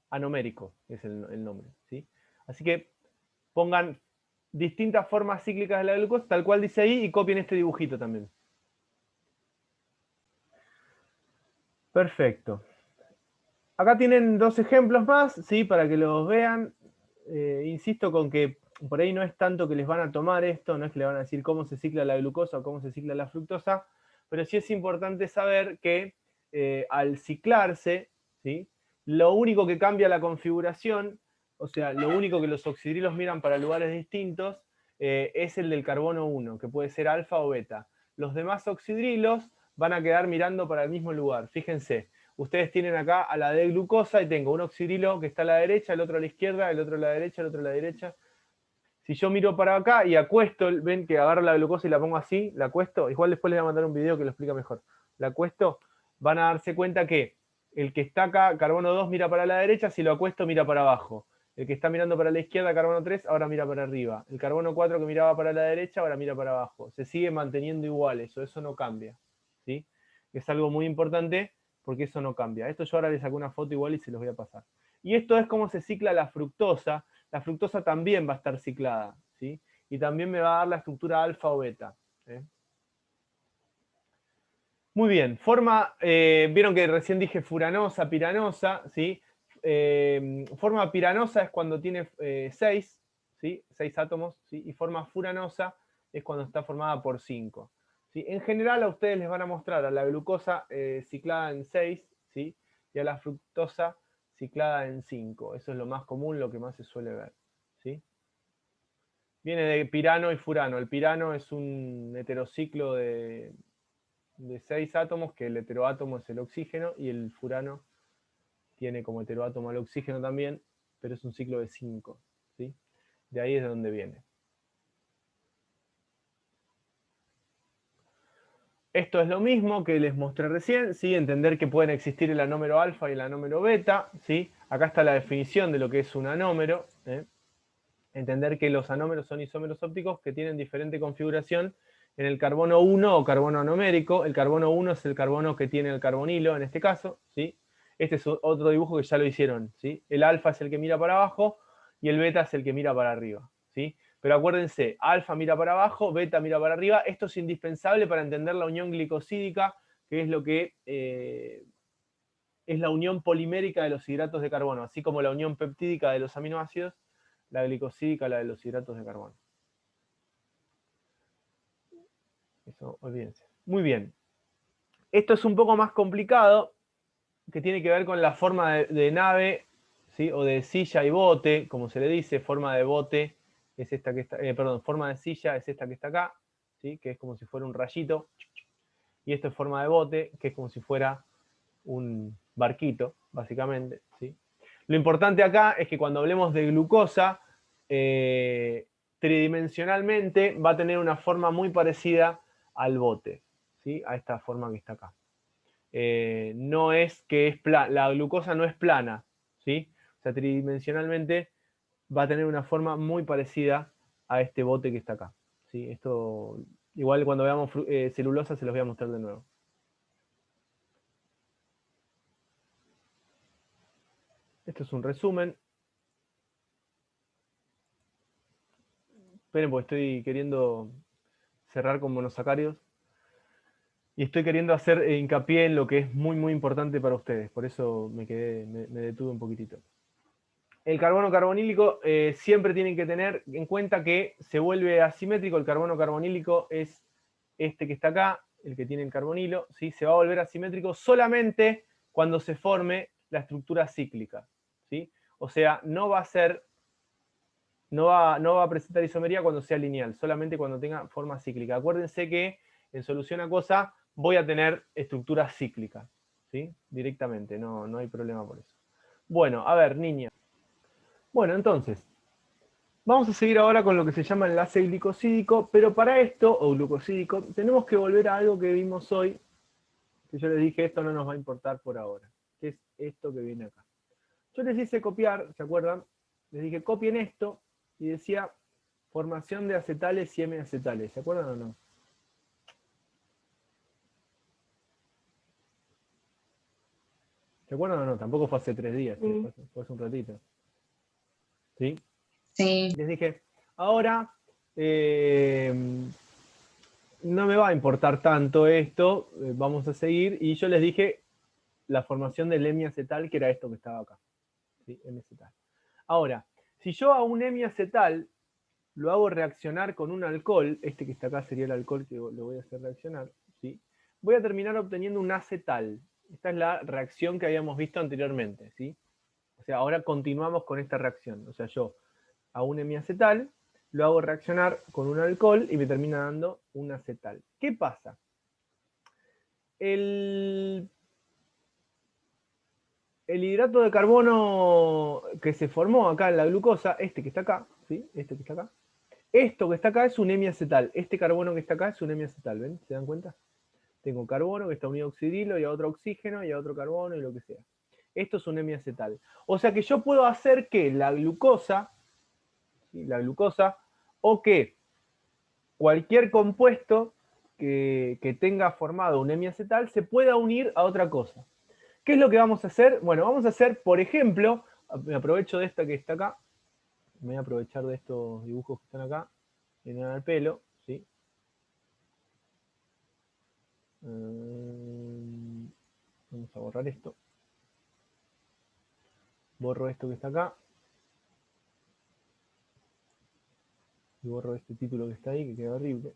anomérico, es el nombre, ¿sí? Así que pongan distintas formas cíclicas de la glucosa, tal cual dice ahí, y copien este dibujito también. Perfecto. Acá tienen dos ejemplos más, ¿sí? Para que los vean. Insisto con que por ahí no es tanto que les van a tomar esto, no es que le van a decir cómo se cicla la glucosa o cómo se cicla la fructosa, pero sí es importante saber que al ciclarse, ¿sí? Lo único que cambia la configuración, o sea, lo único que los oxidrilos miran para lugares distintos, es el del carbono 1, que puede ser alfa o beta. Los demás oxidrilos van a quedar mirando para el mismo lugar. Fíjense, ustedes tienen acá a la D-glucosa y tengo un oxidrilo que está a la derecha, el otro a la izquierda, el otro a la derecha, el otro a la derecha. Si yo miro para acá y acuesto, ven que agarro la glucosa y la pongo así, la acuesto, igual después les voy a mandar un video que lo explica mejor. La acuesto, van a darse cuenta que el que está acá, carbono 2, mira para la derecha, si lo acuesto mira para abajo. El que está mirando para la izquierda, carbono 3, ahora mira para arriba. El carbono 4 que miraba para la derecha, ahora mira para abajo. Se sigue manteniendo igual eso no cambia. ¿Sí? Es algo muy importante porque eso no cambia. Esto yo ahora les saco una foto igual y se los voy a pasar. Y esto es cómo se cicla la fructosa. La fructosa también va a estar ciclada, ¿sí? Y también me va a dar la estructura alfa o beta. Muy bien, vieron que recién dije furanosa, piranosa, ¿sí? Forma piranosa es cuando tiene 6, ¿sí? 6 átomos, ¿sí? Y forma furanosa es cuando está formada por 5. ¿Sí? En general a ustedes les van a mostrar a la glucosa ciclada en 6, ¿sí? Y a la fructosa ciclada en 5. Eso es lo más común, lo que más se suele ver, ¿sí? Viene de pirano y furano. El pirano es un heterociclo de 6 átomos, que el heteroátomo es el oxígeno, y el furano tiene como heteroátomo el oxígeno también, pero es un ciclo de 5, ¿sí? De ahí es de donde viene. Esto es lo mismo que les mostré recién, ¿sí? Entender que pueden existir el anómero alfa y el anómero beta, ¿sí? Acá está la definición de lo que es un anómero, ¿eh? Entender que los anómeros son isómeros ópticos que tienen diferente configuración en el carbono 1 o carbono anomérico. El carbono 1 es el carbono que tiene el carbonilo en este caso, ¿sí? Este es otro dibujo que ya lo hicieron, ¿sí? El alfa es el que mira para abajo y el beta es el que mira para arriba, ¿sí? Pero acuérdense, alfa mira para abajo, beta mira para arriba. Esto es indispensable para entender la unión glicosídica, que es lo que es la unión polimérica de los hidratos de carbono, así como la unión peptídica de los aminoácidos, la glicosídica, la de los hidratos de carbono. Eso, olvídense. Muy bien. Esto es un poco más complicado, que tiene que ver con la forma de nave, ¿sí? O de silla y bote, como se le dice. Forma de bote es esta que está, perdón, forma de silla es esta que está acá, ¿sí? Que es como si fuera un rayito. Y esto es forma de bote, que es como si fuera un barquito, básicamente, ¿sí? Lo importante acá es que cuando hablemos de glucosa, tridimensionalmente va a tener una forma muy parecida al bote, ¿sí? A esta forma que está acá. No es que es plana, la glucosa no es plana, ¿sí? O sea, tridimensionalmente va a tener una forma muy parecida a este bote que está acá, ¿sí? Esto, igual cuando veamos celulosa se los voy a mostrar de nuevo. Esto es un resumen. Esperen, porque estoy queriendo cerrar con monosacáridos. Y estoy queriendo hacer hincapié en lo que es muy, muy importante para ustedes. Por eso me detuve un poquitito. El carbono carbonílico siempre tienen que tener en cuenta que se vuelve asimétrico. El carbono carbonílico es este que está acá, el que tiene el carbonilo, ¿sí? Se va a volver asimétrico solamente cuando se forme la estructura cíclica, ¿sí? O sea, no va a presentar isomería cuando sea lineal, solamente cuando tenga forma cíclica. Acuérdense que en solución aquosa voy a tener estructuras cíclicas, ¿sí? Directamente, no hay problema por eso. Bueno, a ver, niña. Bueno, entonces, vamos a seguir ahora con lo que se llama enlace glicosídico, pero para esto, o glucosídico, tenemos que volver a algo que vimos hoy, que yo les dije, esto no nos va a importar por ahora, que es esto que viene acá. Yo les hice copiar, ¿se acuerdan? Les dije, copien esto, y decía formación de acetales y M-acetales, ¿se acuerdan o no? ¿Se acuerdan o no? Tampoco fue hace 3 días, Sí. fue hace un ratito. ¿Sí? Sí. Les dije, ahora no me va a importar tanto esto, vamos a seguir, y yo les dije la formación del hemiacetal, que era esto que estaba acá, ¿sí? M-acetal. Ahora, si yo a un hemiacetal lo hago reaccionar con un alcohol, este que está acá sería el alcohol que lo voy a hacer reaccionar, ¿sí? voy a terminar obteniendo un acetal. Esta es la reacción que habíamos visto anteriormente, ¿sí? O sea, ahora continuamos con esta reacción. O sea, yo a un hemiacetal lo hago reaccionar con un alcohol y me termina dando un acetal. ¿Qué pasa? El hidrato de carbono que se formó acá en la glucosa, este que está acá, ¿sí? Este que está acá. Esto que está acá es un hemiacetal. Este carbono que está acá es un hemiacetal, ¿ven? ¿Se dan cuenta? Tengo carbono que está unido a oxidrilo y a otro oxígeno y a otro carbono y lo que sea. Esto es un hemiacetal. O sea que yo puedo hacer que la glucosa, ¿sí? La glucosa, o que cualquier compuesto que tenga formado un hemiacetal se pueda unir a otra cosa. ¿Qué es lo que vamos a hacer? Bueno, vamos a hacer, por ejemplo, me aprovecho de esta que está acá, me voy a aprovechar de estos dibujos que están acá, vienen al pelo, ¿sí? Vamos a borrar esto. Borro esto que está acá. Y borro este título que está ahí, que queda horrible.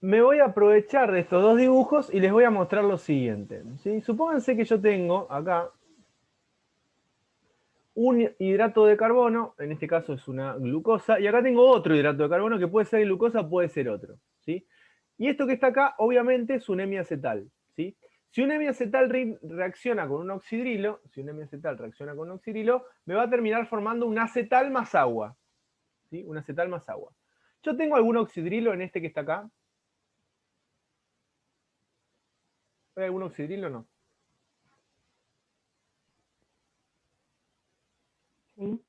Me voy a aprovechar de estos dos dibujos y les voy a mostrar lo siguiente, ¿sí? Supónganse que yo tengo acá un hidrato de carbono, en este caso es una glucosa, y acá tengo otro hidrato de carbono que puede ser glucosa, puede ser otro, ¿sí? Y esto que está acá, obviamente, es un hemiacetal, ¿sí? Si un hemiacetal reacciona con un oxidrilo, me va a terminar formando un acetal más agua, ¿sí? Un acetal más agua. Yo tengo algún oxidrilo en este que está acá. ¿Hay algún oxidrilo o no? Sí.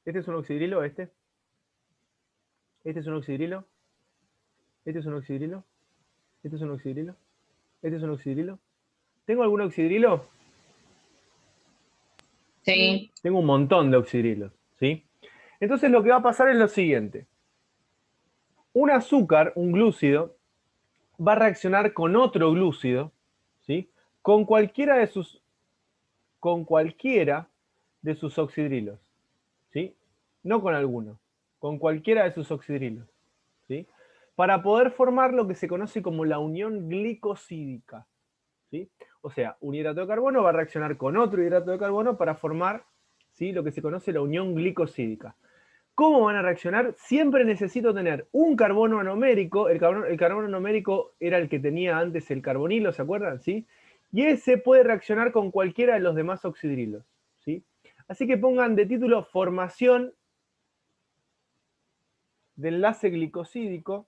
¿Este es un oxidrilo? ¿Este? ¿Este es un oxidrilo? ¿Este es un oxidrilo? ¿Este es un oxidrilo? ¿Este es un oxidrilo? ¿Tengo algún oxidrilo? Sí. Tengo un montón de oxidrilos, ¿sí? Entonces lo que va a pasar es lo siguiente. Un azúcar, un glúcido, va a reaccionar con otro glúcido, ¿sí? Con cualquiera de sus oxidrilos, ¿sí? No con alguno, con cualquiera de sus oxidrilos, ¿sí? Para poder formar lo que se conoce como la unión glicosídica, ¿sí? O sea, un hidrato de carbono va a reaccionar con otro hidrato de carbono para formar, ¿sí? Lo que se conoce la unión glicosídica. ¿Cómo van a reaccionar? Siempre necesito tener un carbono anomérico. El carbono anomérico era el que tenía antes el carbonilo, ¿se acuerdan? ¿Sí? Y ese puede reaccionar con cualquiera de los demás oxidrilos, ¿sí? Así que pongan de título formación de enlace glicosídico.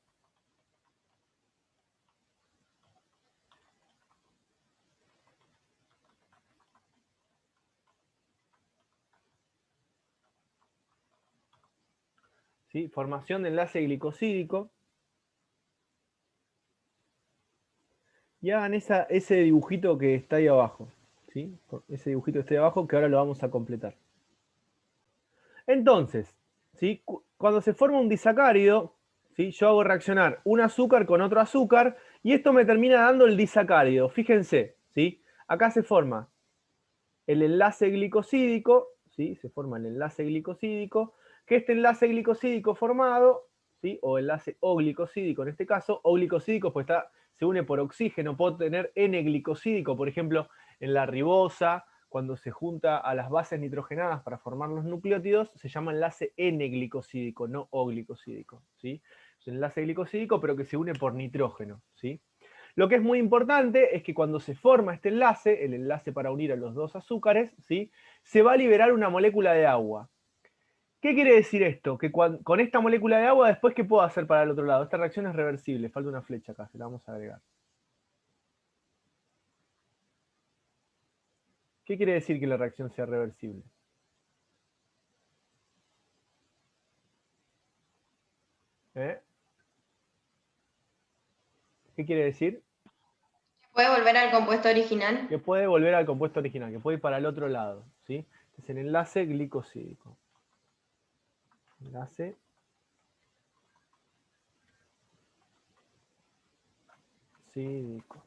¿Sí? Formación de enlace glicosídico. Y hagan ese dibujito que está ahí abajo, ¿sí? Ese dibujito que está ahí abajo que ahora lo vamos a completar. Entonces, ¿sí? Cuando se forma un disacárido, ¿sí? Yo hago reaccionar un azúcar con otro azúcar y esto me termina dando el disacárido. Fíjense, ¿sí? Acá se forma el enlace glicosídico, ¿sí? Se forma el enlace glicosídico, que este enlace glicosídico formado, ¿sí? O enlace O-glicosídico en este caso, O-glicosídico pues se une por oxígeno, puedo tener N-glicosídico, por ejemplo, en la ribosa, cuando se junta a las bases nitrogenadas para formar los nucleótidos, se llama enlace N-glicosídico, no O-glicosídico, ¿sí? Es un enlace glicosídico, pero que se une por nitrógeno, ¿sí? Lo que es muy importante es que cuando se forma este enlace, el enlace para unir a los dos azúcares, ¿sí? Se va a liberar una molécula de agua. ¿Qué quiere decir esto? Que con esta molécula de agua, después, ¿qué puedo hacer para el otro lado? Esta reacción es reversible, falta una flecha acá, se la vamos a agregar. ¿Qué quiere decir que la reacción sea reversible? ¿Qué quiere decir? ¿Puede volver al compuesto original? Que puede volver al compuesto original, que puede ir para el otro lado, ¿sí? Es el enlace glicosídico. Enlace cídico,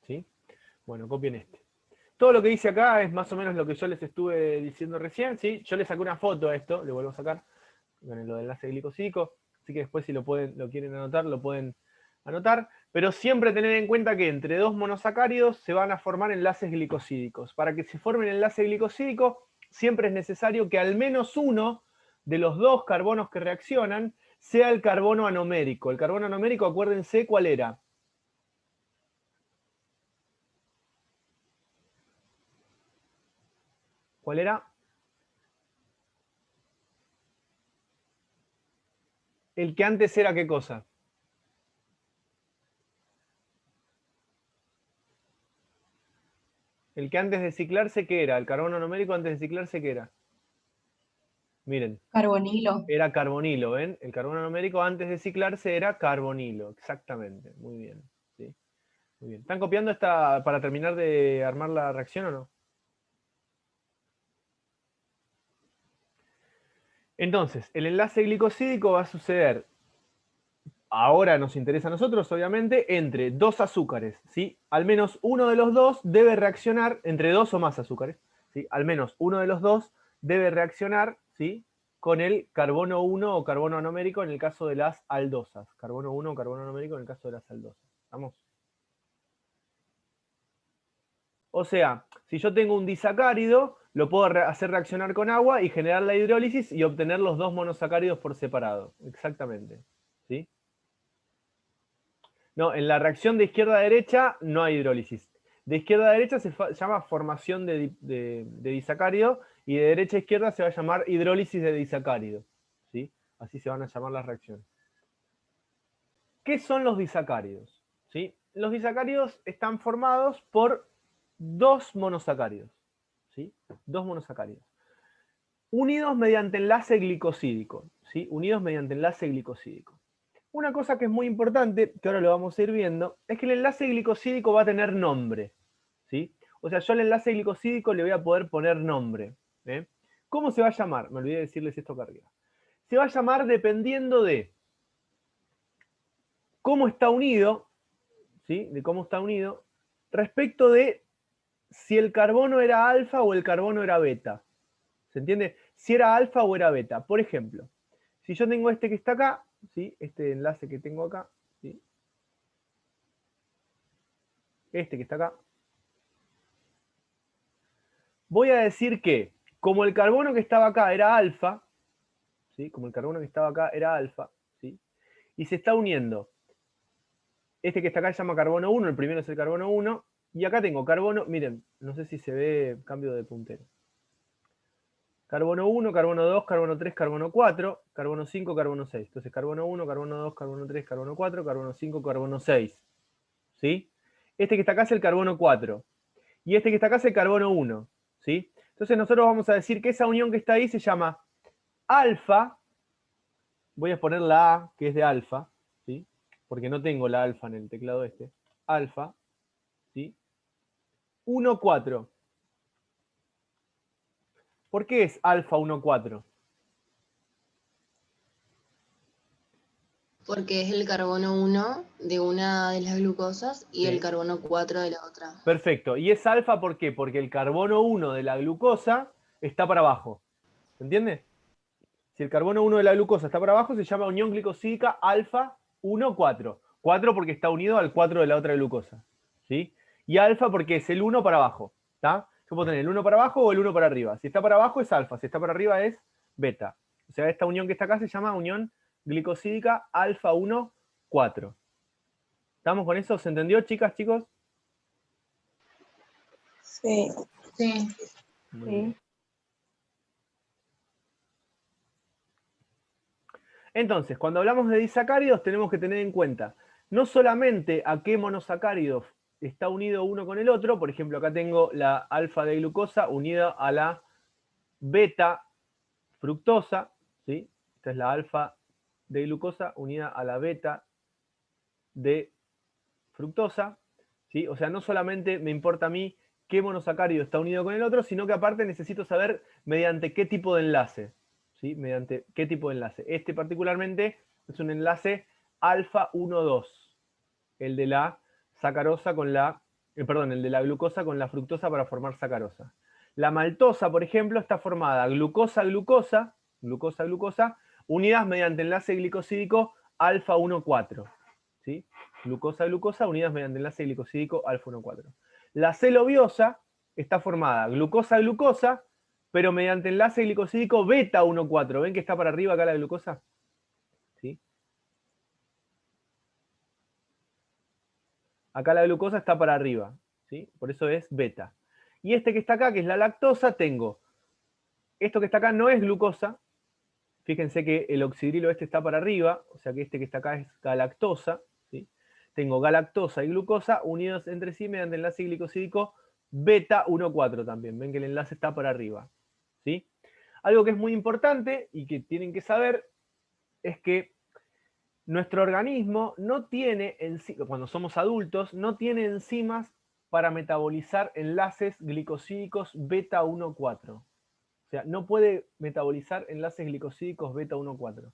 ¿sí? Bueno, copien este. Todo lo que dice acá es más o menos lo que yo les estuve diciendo recién, ¿sí? Yo les saqué una foto a esto, le vuelvo a sacar, con lo del enlace glicosídico, así que después si lo quieren anotar, lo pueden anotar. Pero siempre tener en cuenta que entre dos monosacáridos se van a formar enlaces glicosídicos. Para que se forme el enlace glicosídico, siempre es necesario que al menos uno de los dos carbonos que reaccionan sea el carbono anomérico. El carbono anomérico, acuérdense cuál era. ¿Cuál era? El que antes era ¿qué cosa? El que antes de ciclarse, ¿qué era? El carbono anomérico antes de ciclarse, ¿qué era? Miren. Carbonilo. Era carbonilo, ¿ven? El carbono anomérico antes de ciclarse era carbonilo, exactamente. Muy bien, ¿sí? Muy bien. ¿Están copiando esta para terminar de armar la reacción o no? Entonces, el enlace glicosídico va a suceder, ahora nos interesa a nosotros, obviamente, entre dos azúcares, ¿sí? Al menos uno de los dos debe reaccionar, entre dos o más azúcares, ¿sí? Al menos uno de los dos debe reaccionar, ¿sí? Con el carbono 1 o carbono anomérico en el caso de las aldosas. Carbono 1 o carbono anomérico en el caso de las aldosas. ¿Vamos? O sea, si yo tengo un disacárido, lo puedo hacer reaccionar con agua y generar la hidrólisis y obtener los dos monosacáridos por separado. Exactamente. ¿Sí? No, en la reacción de izquierda a derecha no hay hidrólisis. De izquierda a derecha se llama formación de disacárido y de derecha a izquierda se va a llamar hidrólisis de disacárido. ¿Sí? Así se van a llamar las reacciones. ¿Qué son los disacáridos? ¿Sí? Los disacáridos están formados por dos monosacáridos. ¿Sí? Dos monosacáridos. Unidos mediante enlace glicosídico. ¿Sí? Unidos mediante enlace glicosídico. Una cosa que es muy importante, que ahora lo vamos a ir viendo, es que el enlace glicosídico va a tener nombre. ¿Sí? O sea, yo al enlace glicosídico le voy a poder poner nombre. ¿Eh? ¿Cómo se va a llamar? Me olvidé de decirles esto acá arriba. Se va a llamar dependiendo de cómo está unido, ¿sí? De cómo está unido, respecto de si el carbono era alfa o el carbono era beta. ¿Se entiende? Si era alfa o era beta. Por ejemplo, si yo tengo este que está acá, ¿sí? Este enlace que tengo acá, ¿sí? Este que está acá, voy a decir que, como el carbono que estaba acá era alfa, ¿sí? Como el carbono que estaba acá era alfa, ¿sí? Y se está uniendo. Este que está acá se llama carbono 1, el primero es el carbono 1, y acá tengo carbono, miren, no sé si se ve cambio de puntero. Carbono 1, carbono 2, carbono 3, carbono 4, carbono 5, carbono 6. Entonces carbono 1, carbono 2, carbono 3, carbono 4, carbono 5, carbono 6. ¿Sí? Este que está acá es el carbono 4. Y este que está acá es el carbono 1. ¿Sí? Entonces nosotros vamos a decir que esa unión que está ahí se llama alfa. Voy a poner la A, que es de alfa, ¿sí? Porque no tengo la alfa en el teclado este. Alfa, ¿sí? 1, 4. ¿Por qué es alfa 1, 4? Porque es el carbono 1 de una de las glucosas y Sí. el carbono 4 de la otra. Perfecto. ¿Y es alfa por qué? Porque el carbono 1 de la glucosa está para abajo. ¿Se entiende? Si el carbono 1 de la glucosa está para abajo, se llama unión glicosídica alfa 1, 4. 4 porque está unido al 4 de la otra glucosa. ¿Sí? Y alfa porque es el 1 para abajo. ¿Está? Yo puedo tener el 1 para abajo o el 1 para arriba. Si está para abajo es alfa, si está para arriba es beta. O sea, esta unión que está acá se llama unión glicosídica alfa 1, 4. ¿Estamos con eso? ¿Se entendió, chicas, chicos? Sí. Sí. Muy bien. Sí. Entonces, cuando hablamos de disacáridos tenemos que tener en cuenta no solamente a qué monosacárido está unido uno con el otro, por ejemplo, acá tengo la alfa de glucosa unida a la beta fructosa, ¿sí? Esta es la alfa de glucosa unida a la beta de fructosa, ¿sí? O sea, no solamente me importa a mí qué monosacárido está unido con el otro, sino que aparte necesito saber mediante qué tipo de enlace, ¿sí? Mediante qué tipo de enlace. Este particularmente es un enlace alfa 1,2, el de la sacarosa con la, el de la glucosa con la fructosa para formar sacarosa. La maltosa, por ejemplo, está formada glucosa-glucosa, glucosa-glucosa, unidas mediante enlace glicosídico alfa 1,4. ¿Sí? glucosa unidas mediante enlace glicosídico alfa 1,4. La celobiosa está formada glucosa-glucosa, pero mediante enlace glicosídico beta 1,4. ¿Ven que está para arriba acá la glucosa? ¿Sí? Acá la glucosa está para arriba, ¿sí? Por eso es beta. Y este que está acá, que es la lactosa, tengo... Esto que está acá no es glucosa. Fíjense que el oxidrilo este está para arriba, o sea que este que está acá es galactosa, ¿sí? Tengo galactosa y glucosa unidos entre sí mediante enlace glicosídico beta 1,4 también. Ven que el enlace está para arriba, ¿sí? Algo que es muy importante y que tienen que saber es que nuestro organismo no tiene, cuando somos adultos, no tiene enzimas para metabolizar enlaces glicosídicos beta 1,4. O sea, no puede metabolizar enlaces glicosídicos beta 1,4.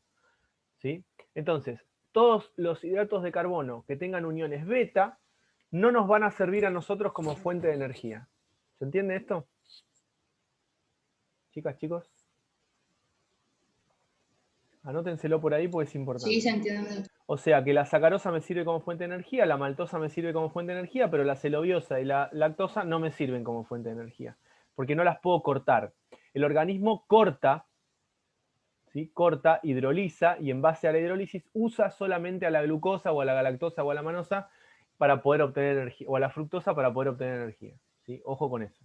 ¿Sí? Entonces, todos los hidratos de carbono que tengan uniones beta no nos van a servir a nosotros como fuente de energía. ¿Se entiende esto? Chicas, chicos. Anótenselo por ahí porque es importante. Sí, se entiende. O sea que la sacarosa me sirve como fuente de energía, la maltosa me sirve como fuente de energía, pero la celobiosa y la lactosa no me sirven como fuente de energía, porque no las puedo cortar. El organismo corta, ¿sí? Corta, hidroliza, y en base a la hidrólisis usa solamente a la glucosa o a la galactosa o a la manosa para poder obtener energía, o a la fructosa para poder obtener energía. ¿Sí? Ojo con eso.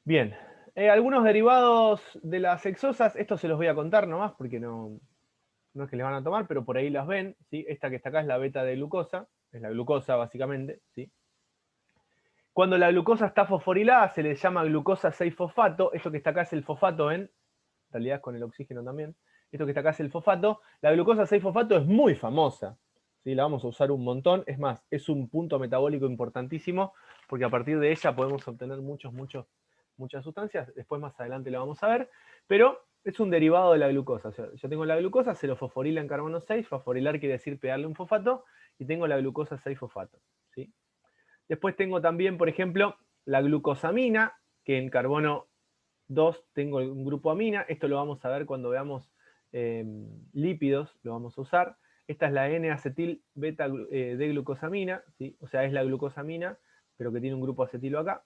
Bien. Algunos derivados de las hexosas, estos se los voy a contar nomás porque no es que les van a tomar, pero por ahí las ven, ¿sí? Esta que está acá es la beta de glucosa, es la glucosa básicamente, ¿sí? Cuando la glucosa está fosforilada se le llama glucosa 6-fosfato, esto que está acá es el fosfato, ¿ven? En realidad es con el oxígeno también. Esto que está acá es el fosfato. La glucosa 6-fosfato es muy famosa, ¿sí? La vamos a usar un montón, es más, es un punto metabólico importantísimo, porque a partir de ella podemos obtener muchas sustancias, después más adelante lo vamos a ver, pero es un derivado de la glucosa. O sea, yo tengo la glucosa, se lo fosforila en carbono 6, fosforilar quiere decir pegarle un fosfato, y tengo la glucosa 6-fosfato. ¿Sí? Después tengo también, por ejemplo, la glucosamina, que en carbono 2 tengo un grupo amina. Esto lo vamos a ver cuando veamos lípidos, lo vamos a usar. Esta es la N-acetil beta de glucosamina, ¿sí? O sea, es la glucosamina, pero que tiene un grupo acetilo acá.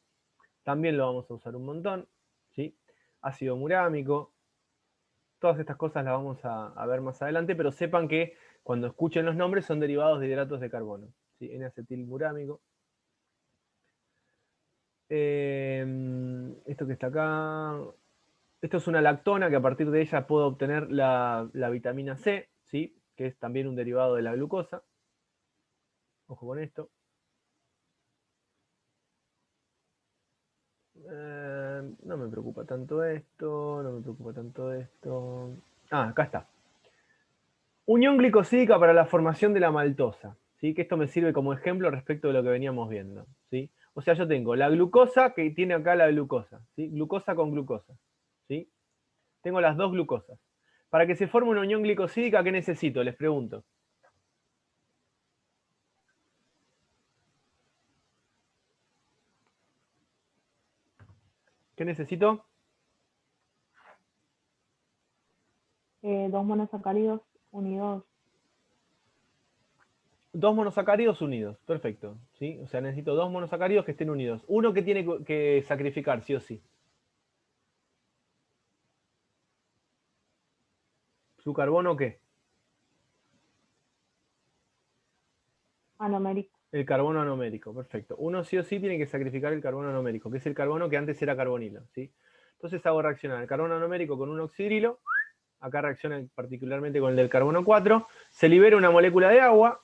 También lo vamos a usar un montón, ¿sí? Ácido murámico. Todas estas cosas las vamos a ver más adelante, pero sepan que cuando escuchen los nombres son derivados de hidratos de carbono, ¿sí? N-acetil murámico. Esto que está acá, esto es una lactona que a partir de ella puedo obtener la vitamina C, ¿sí? Que es también un derivado de la glucosa. Ojo con esto. No me preocupa tanto esto, no me preocupa tanto esto. Ah, acá está. Unión glicosídica para la formación de la maltosa, ¿sí? Que esto me sirve como ejemplo respecto de lo que veníamos viendo, ¿sí? O sea, yo tengo la glucosa que tiene acá la glucosa, ¿sí? Glucosa con glucosa, ¿sí? Tengo las dos glucosas. Para que se forme una unión glicosídica, ¿qué necesito? Les pregunto. ¿Qué necesito? 2 monosacáridos unidos. 2 monosacáridos unidos, perfecto. ¿Sí? O sea, necesito 2 monosacáridos que estén unidos. Uno que tiene que sacrificar, sí o sí. ¿Su carbono qué? Anomérico. El carbono anomérico, perfecto. Uno sí o sí tiene que sacrificar el carbono anomérico, que es el carbono que antes era carbonilo, ¿sí? Entonces hago reaccionar el carbono anomérico con un oxidrilo. Acá reacciona particularmente con el del carbono 4. Se libera una molécula de agua.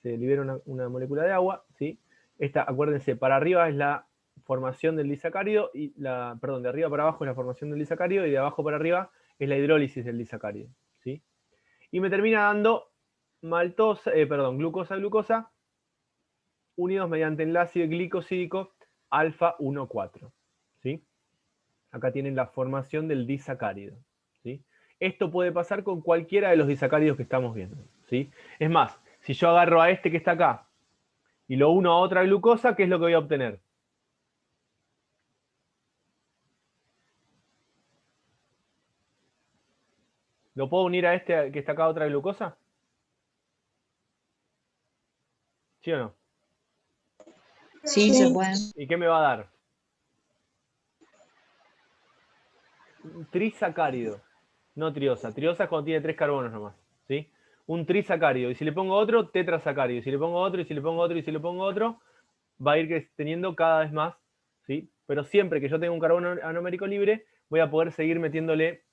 Se libera una molécula de agua, ¿sí? Esta, acuérdense, para arriba es la formación del disacárido, perdón, de arriba para abajo es la formación del disacárido, y de abajo para arriba es la hidrólisis del disacárido, ¿sí? Y me termina dando glucosa unidos mediante enlace glicosídico alfa 1,4, ¿sí? Acá tienen la formación del disacárido, ¿sí? Esto puede pasar con cualquiera de los disacáridos que estamos viendo, ¿sí? Es más, si yo agarro a este que está acá y lo uno a otra glucosa, ¿qué es lo que voy a obtener? ¿Lo puedo unir a este que está acá a otra glucosa? ¿Sí o no? Sí, se puede. ¿Y qué me va a dar? Un trisacárido, no triosa. Triosa es cuando tiene 3 carbonos nomás, ¿sí? Un trisacárido. Y si le pongo otro, tetrasacárido. Y si le pongo otro, y si le pongo otro, y si le pongo otro, va a ir teniendo cada vez más, ¿sí? Pero siempre que yo tenga un carbono anomérico libre, voy a poder seguir metiéndole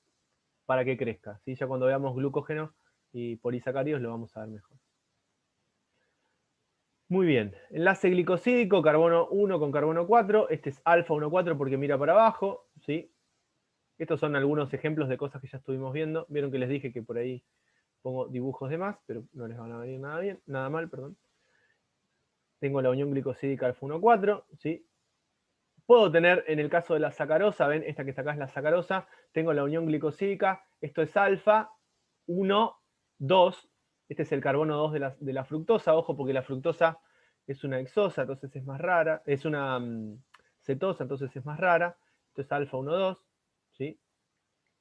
para que crezca, ¿sí? Ya cuando veamos glucógeno y polisacáridos lo vamos a ver mejor. Muy bien, enlace glicosídico, carbono 1 con carbono 4, este es alfa 1,4 porque mira para abajo, ¿sí? Estos son algunos ejemplos de cosas que ya estuvimos viendo. Vieron que les dije que por ahí pongo dibujos de más, pero no les van a venir nada bien, nada mal, perdón. Tengo la unión glicosídica alfa 1,4, ¿sí? Puedo tener, en el caso de la sacarosa, ven, esta que está acá es la sacarosa, tengo la unión glicosídica, esto es alfa 1, 2, este es el carbono 2 de la fructosa, ojo, porque la fructosa es una hexosa, entonces es más rara, es una cetosa, entonces es más rara, esto es alfa 1, 2, ¿sí?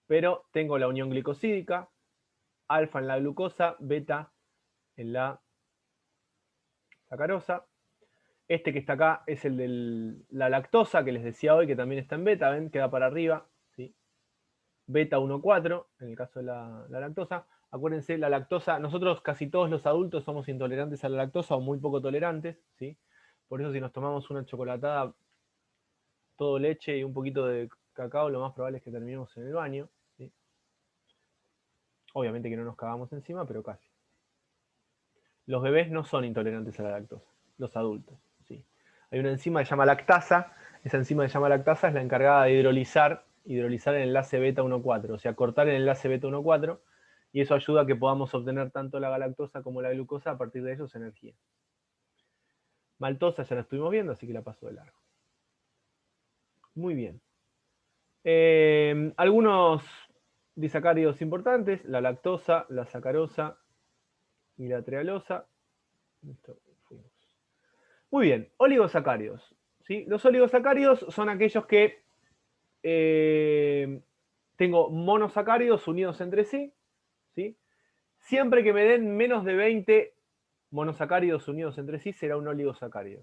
Pero tengo la unión glicosídica, alfa en la glucosa, beta en la sacarosa. Este que está acá es el de la lactosa, que les decía hoy, que también está en beta, ven, queda para arriba, ¿sí? Beta 1,4, en el caso de la lactosa. Acuérdense, la lactosa, nosotros casi todos los adultos somos intolerantes a la lactosa o muy poco tolerantes, ¿sí? Por eso si nos tomamos una chocolatada, todo leche y un poquito de cacao, lo más probable es que terminemos en el baño, ¿sí? Obviamente que no nos cagamos encima, pero casi. Los bebés no son intolerantes a la lactosa, los adultos, ¿sí? Hay una enzima que se llama lactasa, esa enzima que se llama lactasa es la encargada de hidrolizar el enlace beta 1,4, o sea, cortar el enlace beta 1,4, y eso ayuda a que podamos obtener tanto la galactosa como la glucosa, a partir de ellos energía. Maltosa ya la estuvimos viendo, así que la paso de largo. Muy bien. Algunos disacáridos importantes, la lactosa, la sacarosa y la trealosa. Listo, fuimos. Muy bien, oligosacáridos, ¿sí? Los oligosacáridos son aquellos que tengo monosacáridos unidos entre sí, ¿sí? Siempre que me den menos de 20 monosacáridos unidos entre sí, será un oligosacárido,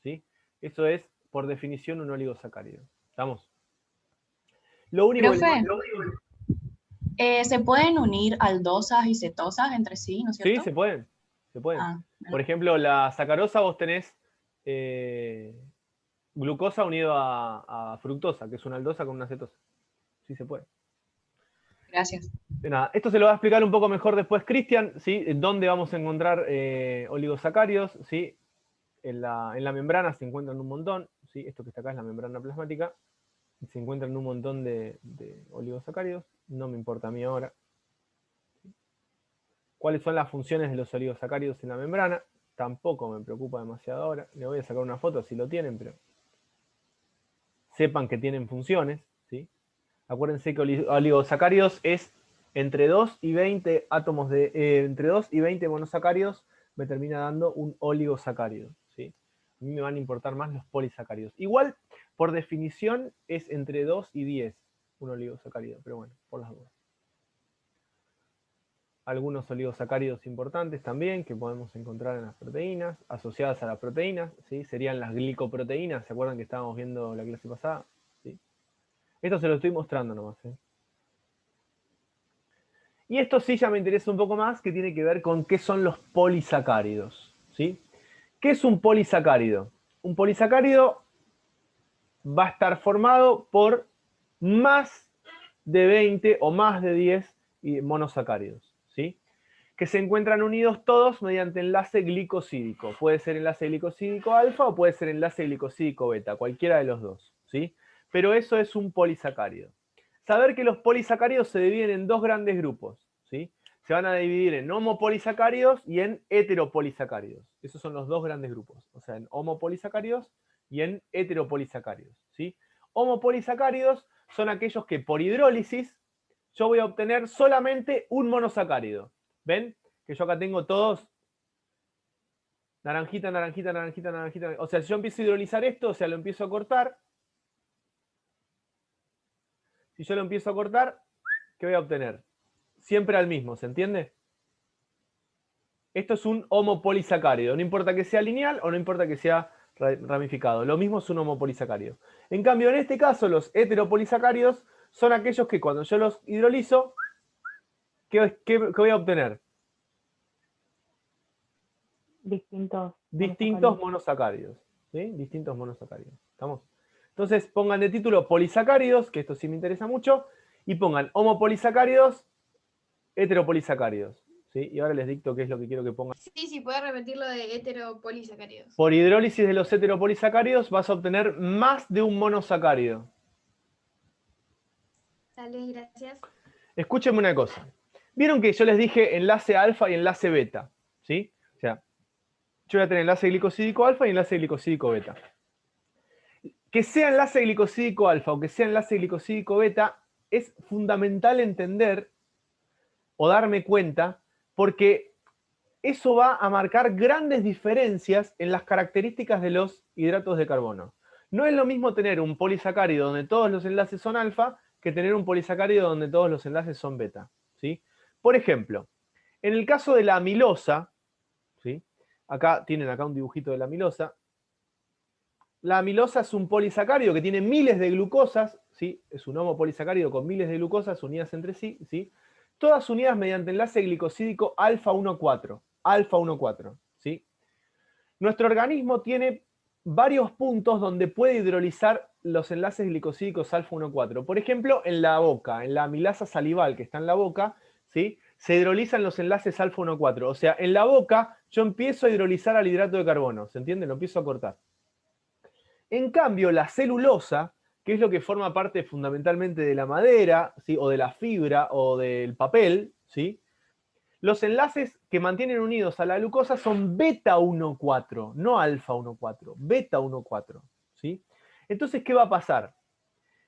¿sí? Eso es, por definición, un oligosacárido. ¿Estamos? Lo único Profe, ¿se pueden unir aldosas y cetosas entre sí, no es Sí, cierto? se pueden, se pueden. Ah, bueno. Por ejemplo, la sacarosa vos tenés glucosa unido a fructosa, que es una aldosa con una cetosa. Sí se puede. Gracias. De nada, esto se lo va a explicar un poco mejor después Cristian, ¿sí? Dónde vamos a encontrar oligosacáridos, ¿sí? En la membrana se encuentran un montón, ¿sí? Esto que está acá es la membrana plasmática, se encuentran un montón de oligosacáridos, no me importa a mí ahora. ¿Cuáles son las funciones de los oligosacáridos en la membrana? Tampoco me preocupa demasiado ahora, le voy a sacar una foto si lo tienen, pero sepan que tienen funciones, ¿sí? Acuérdense que oligosacáridos es entre 2 y 20 átomos entre 2 y 20 monosacáridos me termina dando un oligosacárido, ¿sí? A mí me van a importar más los polisacáridos. Igual, por definición, es entre 2 y 10 un oligosacárido, pero bueno, por las dudas. Algunos oligosacáridos importantes también que podemos encontrar en las proteínas, asociadas a las proteínas, ¿sí? Serían las glicoproteínas, ¿se acuerdan que estábamos viendo la clase pasada? ¿Sí? Esto se lo estoy mostrando nomás, ¿eh? Y esto sí ya me interesa un poco más, que tiene que ver con qué son los polisacáridos, ¿sí? ¿Qué es un polisacárido? Un polisacárido va a estar formado por más de 20 o más de 10 monosacáridos, ¿sí? Que se encuentran unidos todos mediante enlace glicosídico. Puede ser enlace glicosídico alfa o puede ser enlace glicosídico beta, cualquiera de los dos, ¿sí? Pero eso es un polisacárido. Saber que los polisacáridos se dividen en dos grandes grupos, ¿sí? Se van a dividir en homopolisacáridos y en heteropolisacáridos. Esos son los dos grandes grupos, o sea, en homopolisacáridos y en heteropolisacáridos, ¿sí? Homopolisacáridos son aquellos que por hidrólisis yo voy a obtener solamente un monosacárido. ¿Ven? Que yo acá tengo todos naranjita, naranjita, naranjita, naranjita. O sea, si yo empiezo a hidrolizar esto, o sea, lo empiezo a cortar. Si yo lo empiezo a cortar, ¿qué voy a obtener? Siempre al mismo, ¿se entiende? Esto es un homopolisacárido. No importa que sea lineal o no importa que sea ramificado. Lo mismo es un homopolisacárido. En cambio, en este caso, los heteropolisacáridos son aquellos que cuando yo los hidrolizo, ¿qué voy a obtener? Distintos monosacáridos. ¿Sí? Distintos monosacáridos. ¿Estamos? Entonces pongan de título polisacáridos, que esto sí me interesa mucho, y pongan homopolisacáridos, heteropolisacáridos. ¿Sí? Y ahora les dicto qué es lo que quiero que pongan. Sí, puede repetir lo de heteropolisacáridos. Por hidrólisis de los heteropolisacáridos vas a obtener más de un monosacárido. Dale, gracias. Escúchenme una cosa. Vieron que yo les dije enlace alfa y enlace beta, ¿sí? O sea, yo voy a tener enlace glicosídico alfa y enlace glicosídico beta. Que sea enlace glicosídico alfa o que sea enlace glicosídico beta es fundamental entender o darme cuenta porque eso va a marcar grandes diferencias en las características de los hidratos de carbono. No es lo mismo tener un polisacárido donde todos los enlaces son alfa que tener un polisacárido donde todos los enlaces son beta, ¿sí? Por ejemplo, en el caso de la amilosa, ¿sí? Tienen acá un dibujito de la amilosa. La amilosa es un polisacárido que tiene miles de glucosas, ¿sí? Es un homopolisacárido con miles de glucosas unidas entre sí, ¿sí? Todas unidas mediante enlace glicosídico alfa 1,4. Alfa 1,4, ¿sí? Nuestro organismo tiene varios puntos donde puede hidrolizar los enlaces glicosídicos alfa 1,4. Por ejemplo, en la boca, en la amilasa salival que está en la boca, ¿sí? Se hidrolizan los enlaces alfa 1,4. O sea, en la boca yo empiezo a hidrolizar al hidrato de carbono, ¿se entiende? Lo empiezo a cortar. En cambio, la celulosa, que es lo que forma parte fundamentalmente de la madera, ¿sí? O de la fibra o del papel, ¿sí? Los enlaces que mantienen unidos a la glucosa son beta 1,4, no alfa 1,4, beta 1,4, ¿sí? Entonces, ¿qué va a pasar?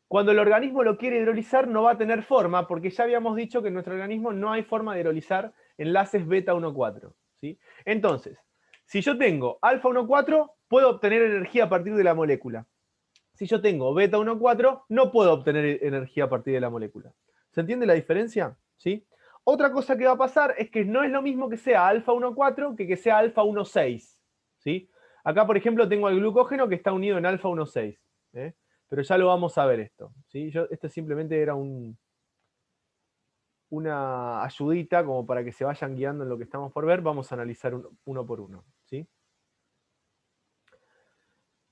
Cuando el organismo lo quiere hidrolizar no va a tener forma, porque ya habíamos dicho que en nuestro organismo no hay forma de hidrolizar enlaces beta 1,4, ¿sí? Entonces, si yo tengo alfa 1,4, puedo obtener energía a partir de la molécula. Si yo tengo beta 1,4, no puedo obtener energía a partir de la molécula. ¿Se entiende la diferencia? ¿Sí? Otra cosa que va a pasar es que no es lo mismo que sea alfa 1,4 que sea alfa 1,6. ¿Sí? Acá, por ejemplo, tengo el glucógeno que está unido en alfa 1,6. Pero ya lo vamos a ver esto. ¿Sí? Esto simplemente era una ayudita como para que se vayan guiando en lo que estamos por ver. Vamos a analizar uno por uno. ¿Sí?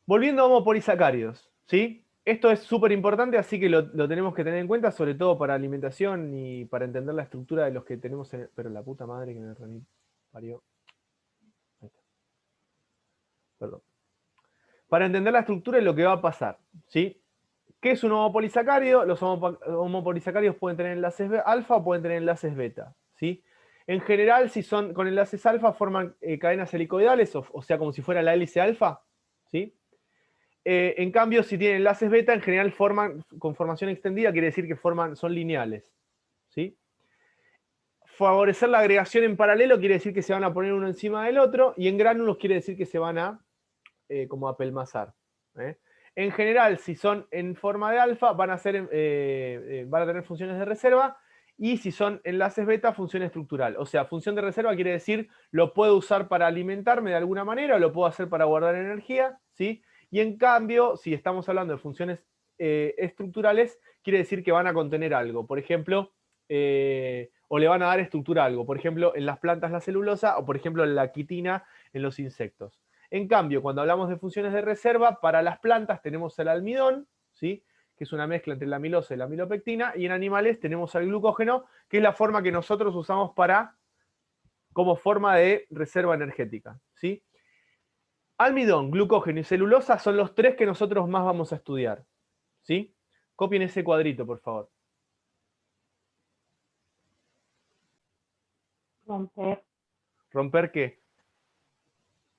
Volviendo a homopolisacáridos, ¿sí? Esto es súper importante, así que lo tenemos que tener en cuenta, sobre todo para alimentación y para entender la estructura de los que tenemos en... Pero la puta madre que me parió. Ahí está. Perdón. Para entender la estructura y lo que va a pasar, ¿sí? ¿Qué es un homopolisacárido? Los homopolisacáridos pueden tener enlaces alfa o pueden tener enlaces beta, ¿sí? En general, si son con enlaces alfa, forman cadenas helicoidales, o sea, como si fuera la hélice alfa, ¿sí? En cambio, si tienen enlaces beta, en general forman con formación extendida, quiere decir que son lineales, ¿sí? Favorecer la agregación en paralelo quiere decir que se van a poner uno encima del otro, y en gránulos quiere decir que se van a como apelmazar. En general, si son en forma de alfa, van a tener funciones de reserva, y si son enlaces beta, función estructural. O sea, función de reserva quiere decir lo puedo usar para alimentarme de alguna manera, o lo puedo hacer para guardar energía, ¿sí? Y en cambio, si estamos hablando de funciones estructurales, quiere decir que van a contener algo. Por ejemplo, o le van a dar estructura a algo. Por ejemplo, en las plantas la celulosa, o por ejemplo la quitina en los insectos. En cambio, cuando hablamos de funciones de reserva, para las plantas tenemos el almidón, ¿sí? Que es una mezcla entre la amilosa y la amilopectina, y en animales tenemos el glucógeno, que es la forma que nosotros usamos como forma de reserva energética, ¿sí? Almidón, glucógeno y celulosa son los tres que nosotros más vamos a estudiar, ¿sí? Copien ese cuadrito, por favor. Romper. ¿Romper qué?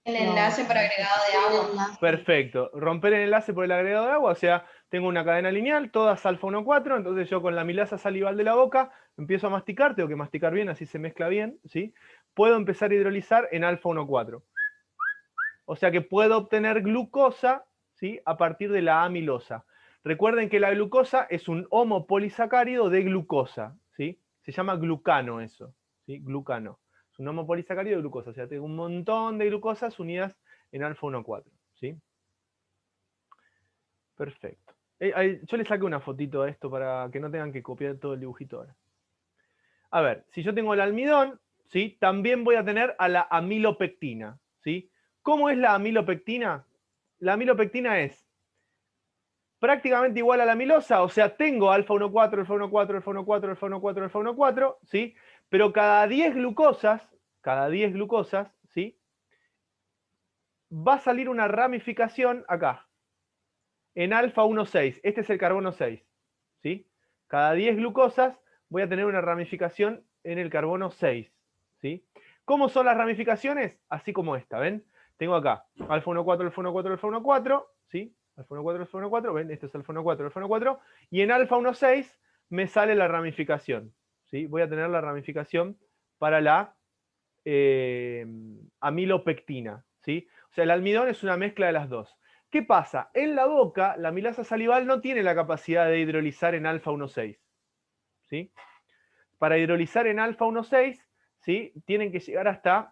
El enlace para agregado de agua. Perfecto. Romper el enlace por el agregado de agua, o sea, tengo una cadena lineal, todas alfa 1,4, entonces yo con la amilasa salival de la boca empiezo a masticar, tengo que masticar bien, así se mezcla bien, ¿sí? Puedo empezar a hidrolizar en alfa 1,4. O sea que puedo obtener glucosa, ¿sí? A partir de la amilosa. Recuerden que la glucosa es un homopolisacárido de glucosa, ¿sí? Se llama glucano eso, ¿sí? Glucano. Es un homopolisacárido de glucosa, o sea, tengo un montón de glucosas unidas en alfa 1,4, ¿sí? Perfecto. Yo le saqué una fotito a esto para que no tengan que copiar todo el dibujito ahora. A ver, si yo tengo el almidón, ¿sí? También voy a tener a la amilopectina, ¿sí? ¿Cómo es la amilopectina? La amilopectina es prácticamente igual a la amilosa, o sea, tengo alfa 1,4, alfa 1,4, alfa 1,4, alfa 1,4, alfa 1,4, ¿sí? Pero cada 10 glucosas, ¿sí? Va a salir una ramificación acá, en alfa 1,6. Este es el carbono 6, ¿sí? Cada 10 glucosas voy a tener una ramificación en el carbono 6, ¿sí? ¿Cómo son las ramificaciones? Así como esta, ¿ven? Tengo acá alfa 1,4, alfa 1,4, alfa 1,4, ¿sí? Alfa 1,4, alfa 1,4, ¿ven? Esto es alfa 1,4, alfa 1,4, y en alfa 1,6 me sale la ramificación, ¿sí? Voy a tener la ramificación para la amilopectina, ¿sí? O sea, el almidón es una mezcla de las dos. ¿Qué pasa? En la boca, la amilasa salival no tiene la capacidad de hidrolizar en alfa 1,6, ¿sí? Para hidrolizar en alfa 1,6, ¿sí? Tienen que llegar hasta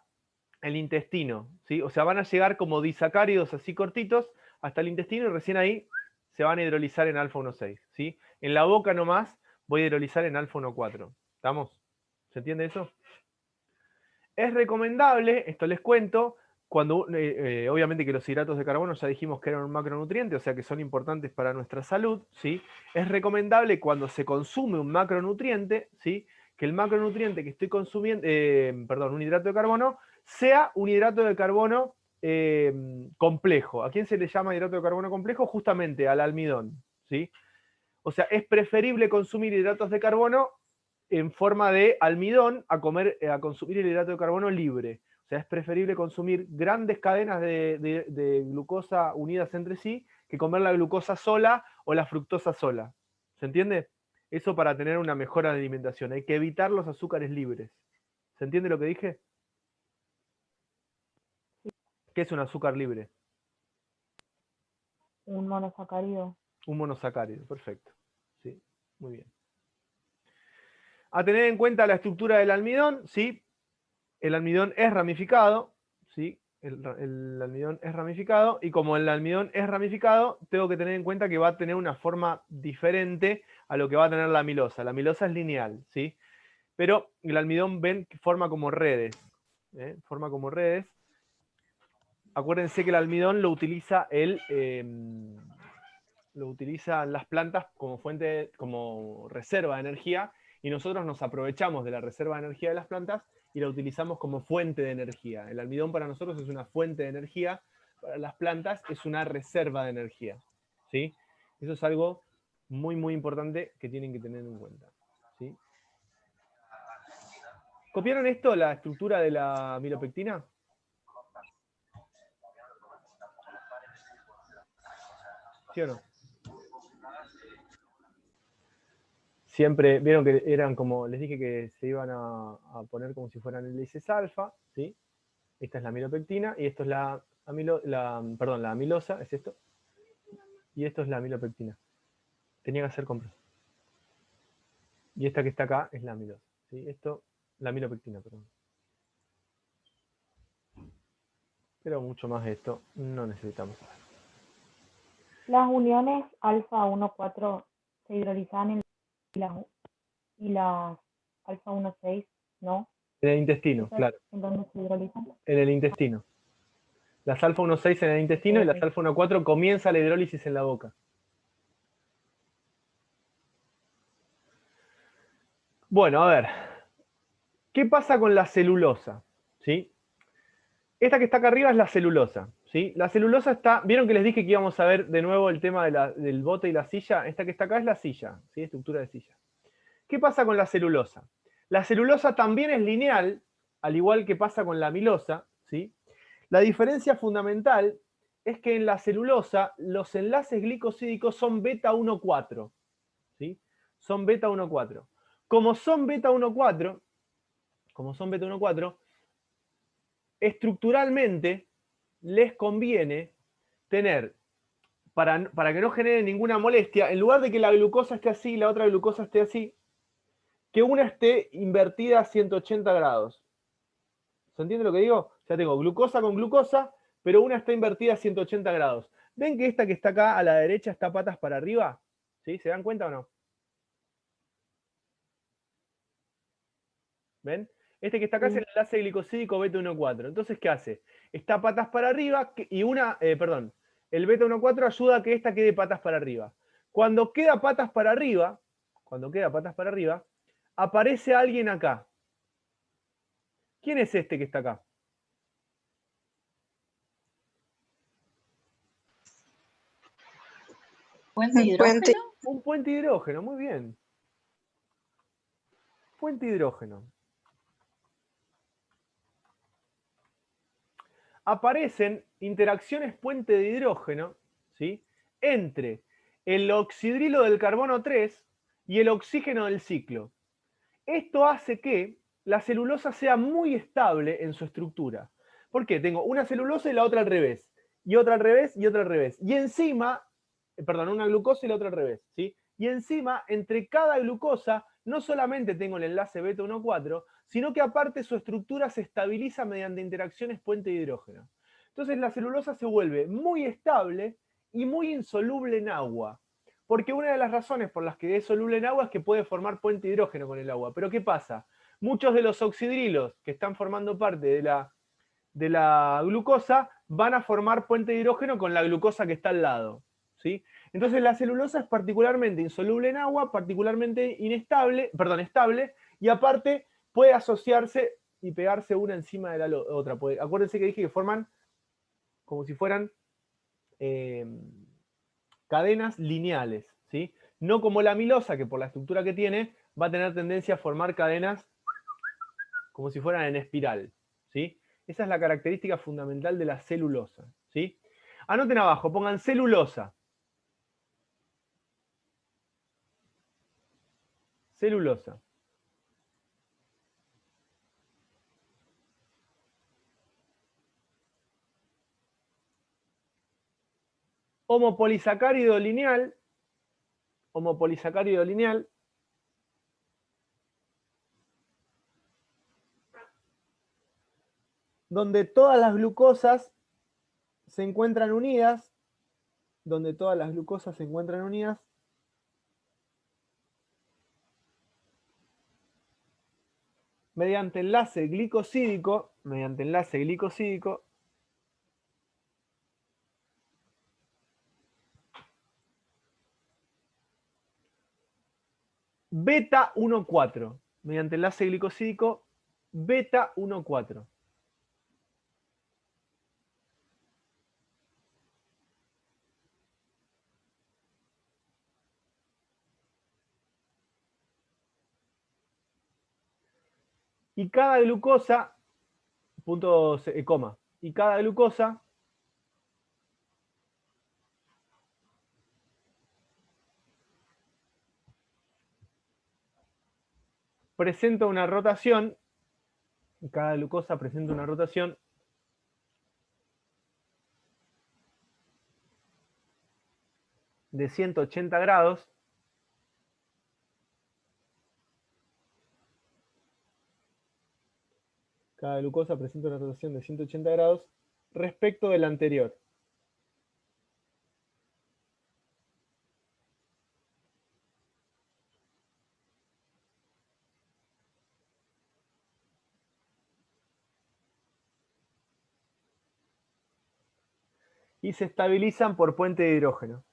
el intestino, ¿sí? O sea, van a llegar como disacáridos así cortitos hasta el intestino y recién ahí se van a hidrolizar en alfa 1,6, ¿sí? En la boca nomás voy a hidrolizar en alfa 1,4. ¿Estamos? ¿Se entiende eso? Es recomendable, esto les cuento, cuando obviamente que los hidratos de carbono ya dijimos que eran un macronutriente, o sea que son importantes para nuestra salud, ¿sí? Es recomendable cuando se consume un macronutriente, ¿sí? Que el macronutriente que estoy consumiendo, un hidrato de carbono, sea un hidrato de carbono complejo. ¿A quién se le llama hidrato de carbono complejo? Justamente al almidón, ¿sí? O sea, es preferible consumir hidratos de carbono en forma de almidón a consumir el hidrato de carbono libre. O sea, es preferible consumir grandes cadenas de glucosa unidas entre sí que comer la glucosa sola o la fructosa sola. ¿Se entiende? Eso para tener una mejor alimentación. Hay que evitar los azúcares libres. ¿Se entiende lo que dije? ¿Qué es un azúcar libre? Un monosacárido. Un monosacárido, perfecto. Sí, muy bien. A tener en cuenta la estructura del almidón, ¿sí? El almidón es ramificado, ¿sí? El almidón es ramificado, y como el almidón es ramificado, tengo que tener en cuenta que va a tener una forma diferente a lo que va a tener la amilosa. La amilosa es lineal, ¿sí? Pero el almidón, ven, que forma como redes, ¿eh? Forma como redes. Acuérdense que el almidón lo utilizan las plantas como fuente, como reserva de energía, y nosotros nos aprovechamos de la reserva de energía de las plantas y la utilizamos como fuente de energía. El almidón para nosotros es una fuente de energía, para las plantas es una reserva de energía, ¿sí? Eso es algo muy, muy importante que tienen que tener en cuenta, ¿sí? ¿Copiaron esto, la estructura de la amilopectina? ¿Sí o no? Siempre, vieron que eran como, les dije que se iban a poner como si fueran hélices alfa, ¿sí? Esta es la amilopectina, y esto es la amilosa, es esto. Y esto es la amilopectina. Tenía que hacer compras. Y esta que está acá es la amilosa, ¿sí? Esto, la amilopectina, perdón. Pero mucho más de esto no necesitamos saber. Las uniones alfa 1,4 se hidrolizan y las alfa 1,6 no. En el intestino, ¿Esas claro. en dónde se hidrolizan? En el intestino. Las alfa 1,6 en el intestino, y las alfa 1,4 comienza la hidrólisis en la boca. Bueno, a ver. ¿Qué pasa con la celulosa? ¿Sí? Esta que está acá arriba es la celulosa, ¿sí? La celulosa está... ¿Vieron que les dije que íbamos a ver de nuevo el tema del bote y la silla? Esta que está acá es la silla, ¿sí? Estructura de silla. ¿Qué pasa con la celulosa? La celulosa también es lineal, al igual que pasa con la amilosa, ¿sí? La diferencia fundamental es que en la celulosa los enlaces glicosídicos son beta 1,4, ¿sí? Son beta 1,4. Como son beta 1,4, estructuralmente les conviene tener, para que no genere ninguna molestia, en lugar de que la glucosa esté así y la otra glucosa esté así, que una esté invertida a 180 grados. ¿Se entiende lo que digo? Ya tengo glucosa con glucosa, pero una está invertida a 180 grados. ¿Ven que esta que está acá a la derecha está patas para arriba? ¿Sí? ¿Se dan cuenta o no? ¿Ven? Este que está acá es el enlace glicosídico beta 1,4. Entonces, ¿qué hace? Está patas para arriba y el beta 1,4 ayuda a que esta quede patas para arriba. Cuando queda patas para arriba, aparece alguien acá. ¿Quién es este que está acá? ¿Puente de Puente. hidrógeno? Un puente de hidrógeno, muy bien. Puente de hidrógeno. Aparecen interacciones puente de hidrógeno, ¿sí?, entre el oxidrilo del carbono 3 y el oxígeno del ciclo. Esto hace que la celulosa sea muy estable en su estructura. ¿Por qué? Tengo una celulosa y la otra al revés, y otra al revés, y otra al revés. Y encima, una glucosa y la otra al revés, ¿sí? Y encima, entre cada glucosa, no solamente tengo el enlace beta 1,4, sino que aparte su estructura se estabiliza mediante interacciones puente de hidrógeno. Entonces la celulosa se vuelve muy estable y muy insoluble en agua. Porque una de las razones por las que es soluble en agua es que puede formar puente de hidrógeno con el agua. Pero ¿qué pasa? Muchos de los oxidrilos que están formando parte de la glucosa van a formar puente de hidrógeno con la glucosa que está al lado, ¿sí? Entonces la celulosa es particularmente insoluble en agua, particularmente estable, y aparte puede asociarse y pegarse una encima de la otra. Acuérdense que dije que forman como si fueran cadenas lineales, ¿sí? No como la amilosa, que por la estructura que tiene va a tener tendencia a formar cadenas como si fueran en espiral, ¿sí? Esa es la característica fundamental de la celulosa, ¿sí? Anoten abajo, pongan celulosa. Celulosa. Homopolisacárido lineal. Homopolisacárido lineal. Donde todas las glucosas se encuentran unidas. Donde todas las glucosas se encuentran unidas. Mediante enlace glicosídico, beta 1,4, mediante enlace glicosídico beta 1,4. Y cada glucosa, coma, y cada glucosa presenta una rotación, de 180 grados. Cada glucosa presenta una rotación de 180 grados respecto del anterior. Y se estabilizan por puente de hidrógeno.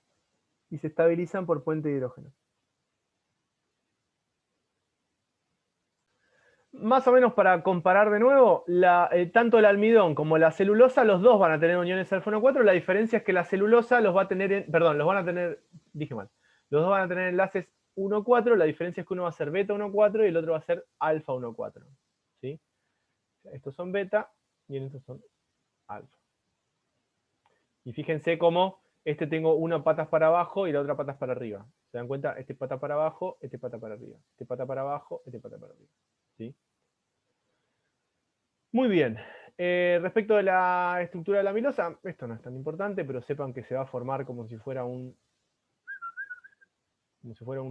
Más o menos para comparar de nuevo, tanto el almidón como la celulosa, los dos van a tener uniones alfa 1,4. La diferencia es que la celulosa los dos van a tener enlaces 1,4. La diferencia es que uno va a ser beta 1,4 y el otro va a ser alfa 1,4. ¿Sí? Estos son beta y estos son alfa. Y fíjense cómo tengo una patas para abajo y la otra patas para arriba. ¿Se dan cuenta? Este pata para abajo, este pata para arriba. Este pata para abajo, este pata para arriba. ¿Sí? Muy bien. Respecto de la estructura de la amilosa, esto no es tan importante, pero sepan que se va a formar como si fuera un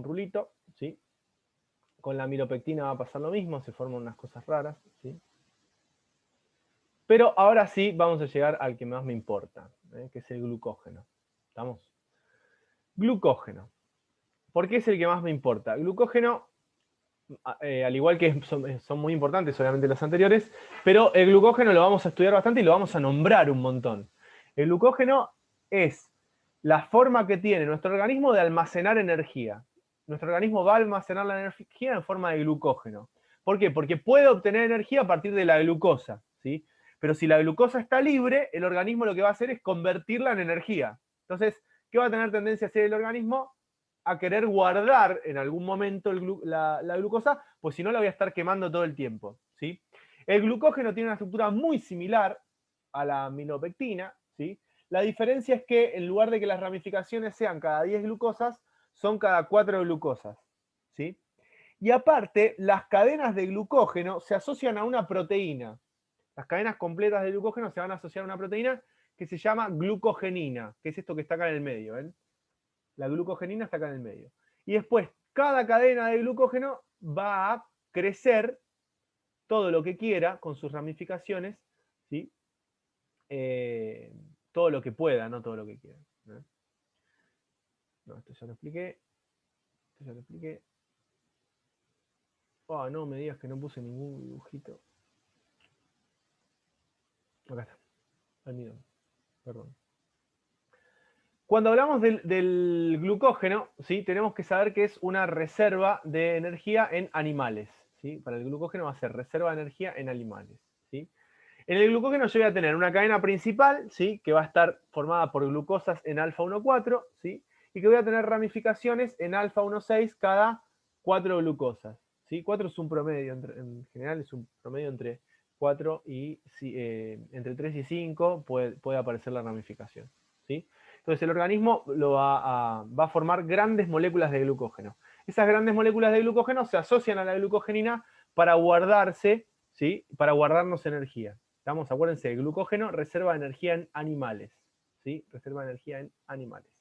rulito, ¿sí? Con la amilopectina va a pasar lo mismo, se forman unas cosas raras, ¿sí? Pero ahora sí vamos a llegar al que más me importa, que es el glucógeno. ¿Estamos? Glucógeno. ¿Por qué es el que más me importa? Glucógeno, al igual que son muy importantes, obviamente las anteriores, pero el glucógeno lo vamos a estudiar bastante y lo vamos a nombrar un montón. El glucógeno es la forma que tiene nuestro organismo de almacenar energía. Nuestro organismo va a almacenar la energía en forma de glucógeno. ¿Por qué? Porque puede obtener energía a partir de la glucosa, ¿sí? Pero si la glucosa está libre, el organismo lo que va a hacer es convertirla en energía. Entonces, ¿qué va a tener tendencia a hacer el organismo? A querer guardar en algún momento la glucosa, pues si no la voy a estar quemando todo el tiempo, ¿sí? El glucógeno tiene una estructura muy similar a la amilopectina, ¿sí? La diferencia es que en lugar de que las ramificaciones sean cada 10 glucosas, son cada 4 glucosas, ¿sí? Y aparte, las cadenas de glucógeno se asocian a una proteína. Las cadenas completas de glucógeno se van a asociar a una proteína que se llama glucogenina, que es esto que está acá en el medio, ¿ven? La glucogenina está acá en el medio. Y después, cada cadena de glucógeno va a crecer todo lo que quiera con sus ramificaciones, ¿sí? Todo lo que pueda, no todo lo que quiera, ¿no? No, esto ya lo expliqué. Esto ya lo expliqué. Oh, no me digas que no puse ningún dibujito. Acá está. Almidón. Perdón. Cuando hablamos del glucógeno, ¿sí? Tenemos que saber que es una reserva de energía en animales, ¿sí? Para el glucógeno va a ser reserva de energía en animales, ¿sí? En el glucógeno yo voy a tener una cadena principal, ¿sí? Que va a estar formada por glucosas en alfa 1,4, ¿sí? Y que voy a tener ramificaciones en alfa 1,6 cada 4 glucosas, ¿sí? 4 es un promedio, en general es un promedio entre 4 y entre 3 y 5 puede aparecer la ramificación, ¿sí? Entonces el organismo va a formar grandes moléculas de glucógeno. Esas grandes moléculas de glucógeno se asocian a la glucogenina para guardarse, ¿sí? Para guardarnos energía. ¿Estamos? Acuérdense, el glucógeno reserva energía en animales, ¿sí? Reserva energía en animales.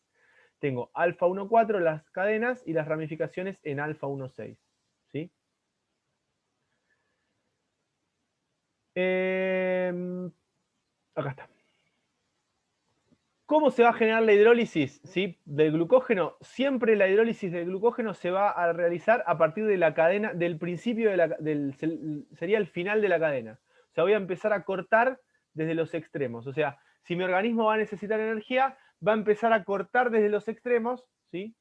Tengo alfa 1,4 las cadenas y las ramificaciones en alfa 1,6, ¿sí? Acá está. ¿Cómo se va a generar la hidrólisis, ¿sí? Del glucógeno? Siempre la hidrólisis del glucógeno se va a realizar a partir de la cadena, del principio sería el final de la cadena. O sea, voy a empezar a cortar desde los extremos. O sea, si mi organismo va a necesitar energía, va a empezar a cortar desde los extremos, ¿sí?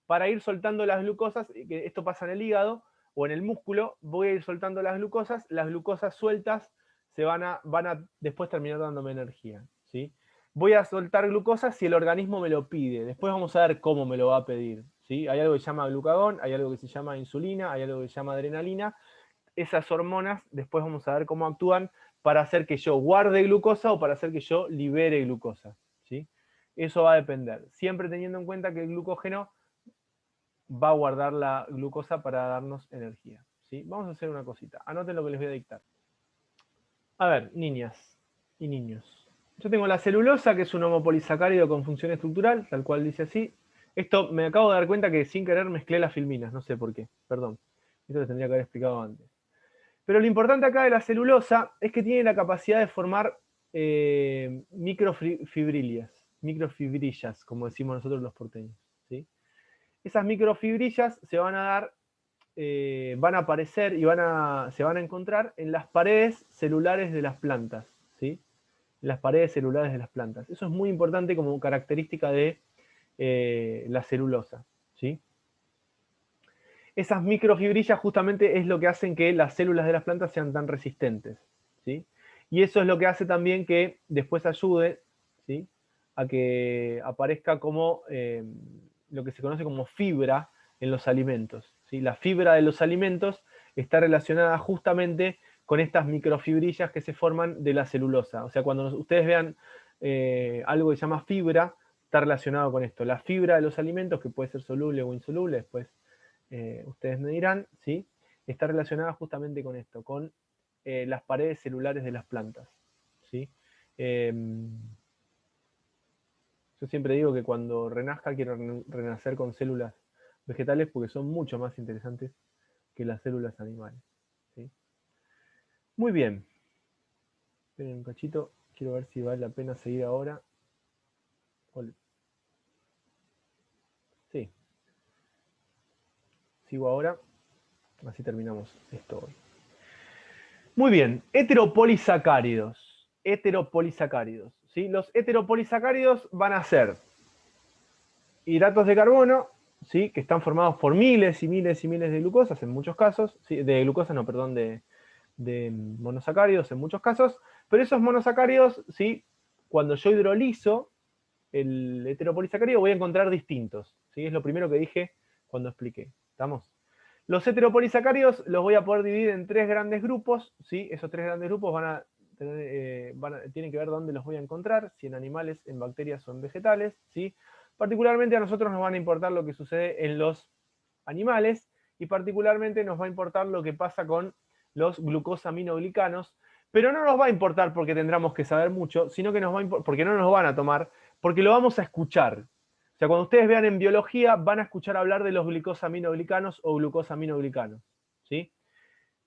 Para ir soltando las glucosas, que esto pasa en el hígado o en el músculo, voy a ir soltando las glucosas sueltas van a después terminar dándome energía, ¿sí? Voy a soltar glucosa si el organismo me lo pide. Después vamos a ver cómo me lo va a pedir, ¿sí? Hay algo que se llama glucagón, hay algo que se llama insulina, hay algo que se llama adrenalina. Esas hormonas, después vamos a ver cómo actúan para hacer que yo guarde glucosa o para hacer que yo libere glucosa, ¿sí? Eso va a depender. Siempre teniendo en cuenta que el glucógeno va a guardar la glucosa para darnos energía, ¿sí? Vamos a hacer una cosita. Anoten lo que les voy a dictar. A ver, niñas y niños. Yo tengo la celulosa, que es un homopolisacárido con función estructural, tal cual dice así. Esto me acabo de dar cuenta que sin querer mezclé las filminas, no sé por qué, perdón. Esto lo tendría que haber explicado antes. Pero lo importante acá de la celulosa es que tiene la capacidad de formar microfibrillas, como decimos nosotros los porteños, ¿sí? Esas microfibrillas se van a dar, van a aparecer y se van a encontrar en las paredes celulares de las plantas, ¿sí? Las paredes celulares de las plantas. Eso es muy importante como característica de la celulosa, ¿sí? Esas microfibrillas justamente es lo que hacen que las células de las plantas sean tan resistentes, ¿sí? Y eso es lo que hace también que después ayude, ¿sí? A que aparezca como lo que se conoce como fibra en los alimentos, ¿sí? La fibra de los alimentos está relacionada justamente con estas microfibrillas que se forman de la celulosa. O sea, cuando ustedes vean algo que se llama fibra, está relacionado con esto. La fibra de los alimentos, que puede ser soluble o insoluble, después ustedes me dirán, ¿sí? Está relacionada justamente con esto, con las paredes celulares de las plantas, ¿sí? Yo siempre digo que cuando renazca quiero renacer con células vegetales porque son mucho más interesantes que las células animales, ¿sí? Muy bien. Esperen un cachito, quiero ver si vale la pena seguir ahora. Sí. Sigo ahora, así terminamos esto hoy. Muy bien, heteropolisacáridos. Heteropolisacáridos, ¿sí? Los heteropolisacáridos van a ser hidratos de carbono, ¿sí? Que están formados por miles y miles y miles de glucosas en muchos casos, ¿sí? De glucosas, no, perdón, de monosacáridos en muchos casos, pero esos monosacáridos, ¿sí? Cuando yo hidrolizo el heteropolisacárido voy a encontrar distintos, ¿sí? Es lo primero que dije cuando expliqué, ¿estamos? Los heteropolisacáridos los voy a poder dividir en 3 grandes grupos, ¿sí? Esos 3 grandes grupos tienen que ver dónde los voy a encontrar, si en animales, en bacterias o en vegetales, ¿sí? Particularmente a nosotros nos van a importar lo que sucede en los animales y particularmente nos va a importar lo que pasa con los glucosaminoglicanos, pero no nos va a importar porque tendremos que saber mucho, sino que nos va a porque no nos van a tomar, porque lo vamos a escuchar. O sea, cuando ustedes vean en biología, van a escuchar hablar de los glicosaminoglicanos o glucosaminoglicanos, ¿sí?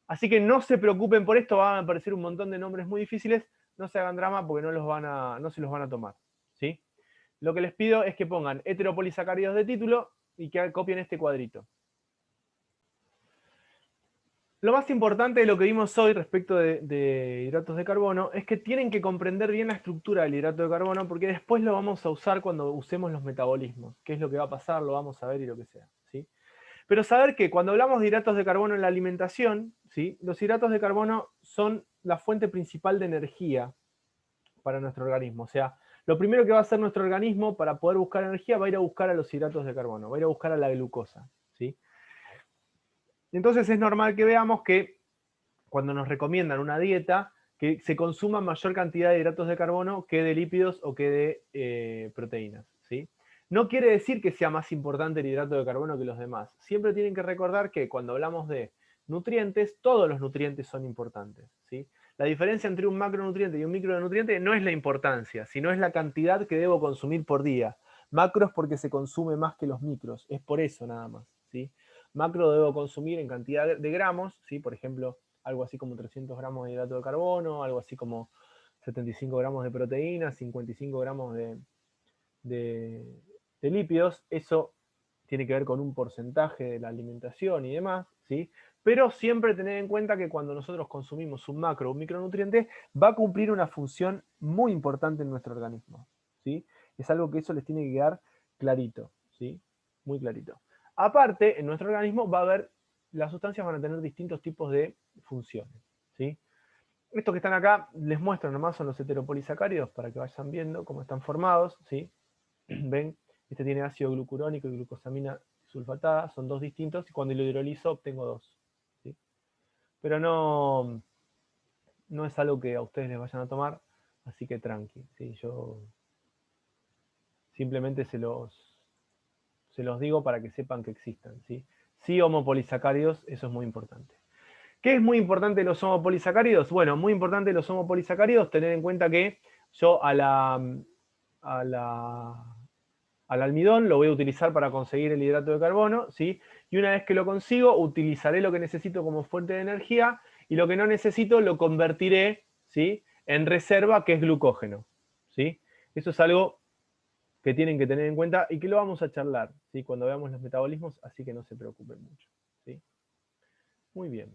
Así que no se preocupen por esto, van a aparecer un montón de nombres muy difíciles, no se hagan drama porque no se los van a tomar, ¿sí? Lo que les pido es que pongan heteropolisacáridos de título y que copien este cuadrito. Lo más importante de lo que vimos hoy respecto de hidratos de carbono es que tienen que comprender bien la estructura del hidrato de carbono porque después lo vamos a usar cuando usemos los metabolismos. ¿Qué es lo que va a pasar? Lo vamos a ver y lo que sea, ¿sí? Pero saber que cuando hablamos de hidratos de carbono en la alimentación, ¿sí? Los hidratos de carbono son la fuente principal de energía para nuestro organismo. O sea, lo primero que va a hacer nuestro organismo para poder buscar energía va a ir a buscar a los hidratos de carbono, va a ir a buscar a la glucosa, ¿sí? Entonces es normal que veamos que cuando nos recomiendan una dieta, que se consuma mayor cantidad de hidratos de carbono que de lípidos o que de proteínas, ¿sí? No quiere decir que sea más importante el hidrato de carbono que los demás. Siempre tienen que recordar que cuando hablamos de nutrientes, todos los nutrientes son importantes, ¿sí? La diferencia entre un macronutriente y un micronutriente no es la importancia, sino es la cantidad que debo consumir por día. Macros porque se consume más que los micros, es por eso nada más, ¿sí? Macro debo consumir en cantidad de gramos, ¿sí? Por ejemplo, algo así como 300 gramos de hidrato de carbono, algo así como 75 gramos de proteínas, 55 gramos de lípidos. Eso tiene que ver con un porcentaje de la alimentación y demás, ¿sí? Pero siempre tener en cuenta que cuando nosotros consumimos un macro o un micronutriente, va a cumplir una función muy importante en nuestro organismo, ¿sí? Es algo que eso les tiene que quedar clarito, ¿sí? Muy clarito. Aparte, en nuestro organismo va a haber, las sustancias van a tener distintos tipos de funciones, ¿sí? Estos que están acá, les muestro nomás, son los heteropolisacáridos para que vayan viendo cómo están formados, ¿sí? ¿Ven? Este tiene ácido glucurónico y glucosamina sulfatada, son 2 distintos, y cuando lo hidrolizo obtengo 2, ¿sí? Pero no es algo que a ustedes les vayan a tomar, así que tranqui, ¿sí? Yo simplemente se los digo para que sepan que existan, ¿sí? Sí, homopolisacáridos, eso es muy importante. ¿Qué es muy importante de los homopolisacáridos? Bueno, muy importante de los homopolisacáridos, tener en cuenta que yo al almidón lo voy a utilizar para conseguir el hidrato de carbono, ¿sí? Y una vez que lo consigo, utilizaré lo que necesito como fuente de energía y lo que no necesito lo convertiré, ¿sí? En reserva, que es glucógeno, ¿sí? Eso es algo que tienen que tener en cuenta y que lo vamos a charlar, ¿sí? Cuando veamos los metabolismos, así que no se preocupen mucho, ¿sí? Muy bien.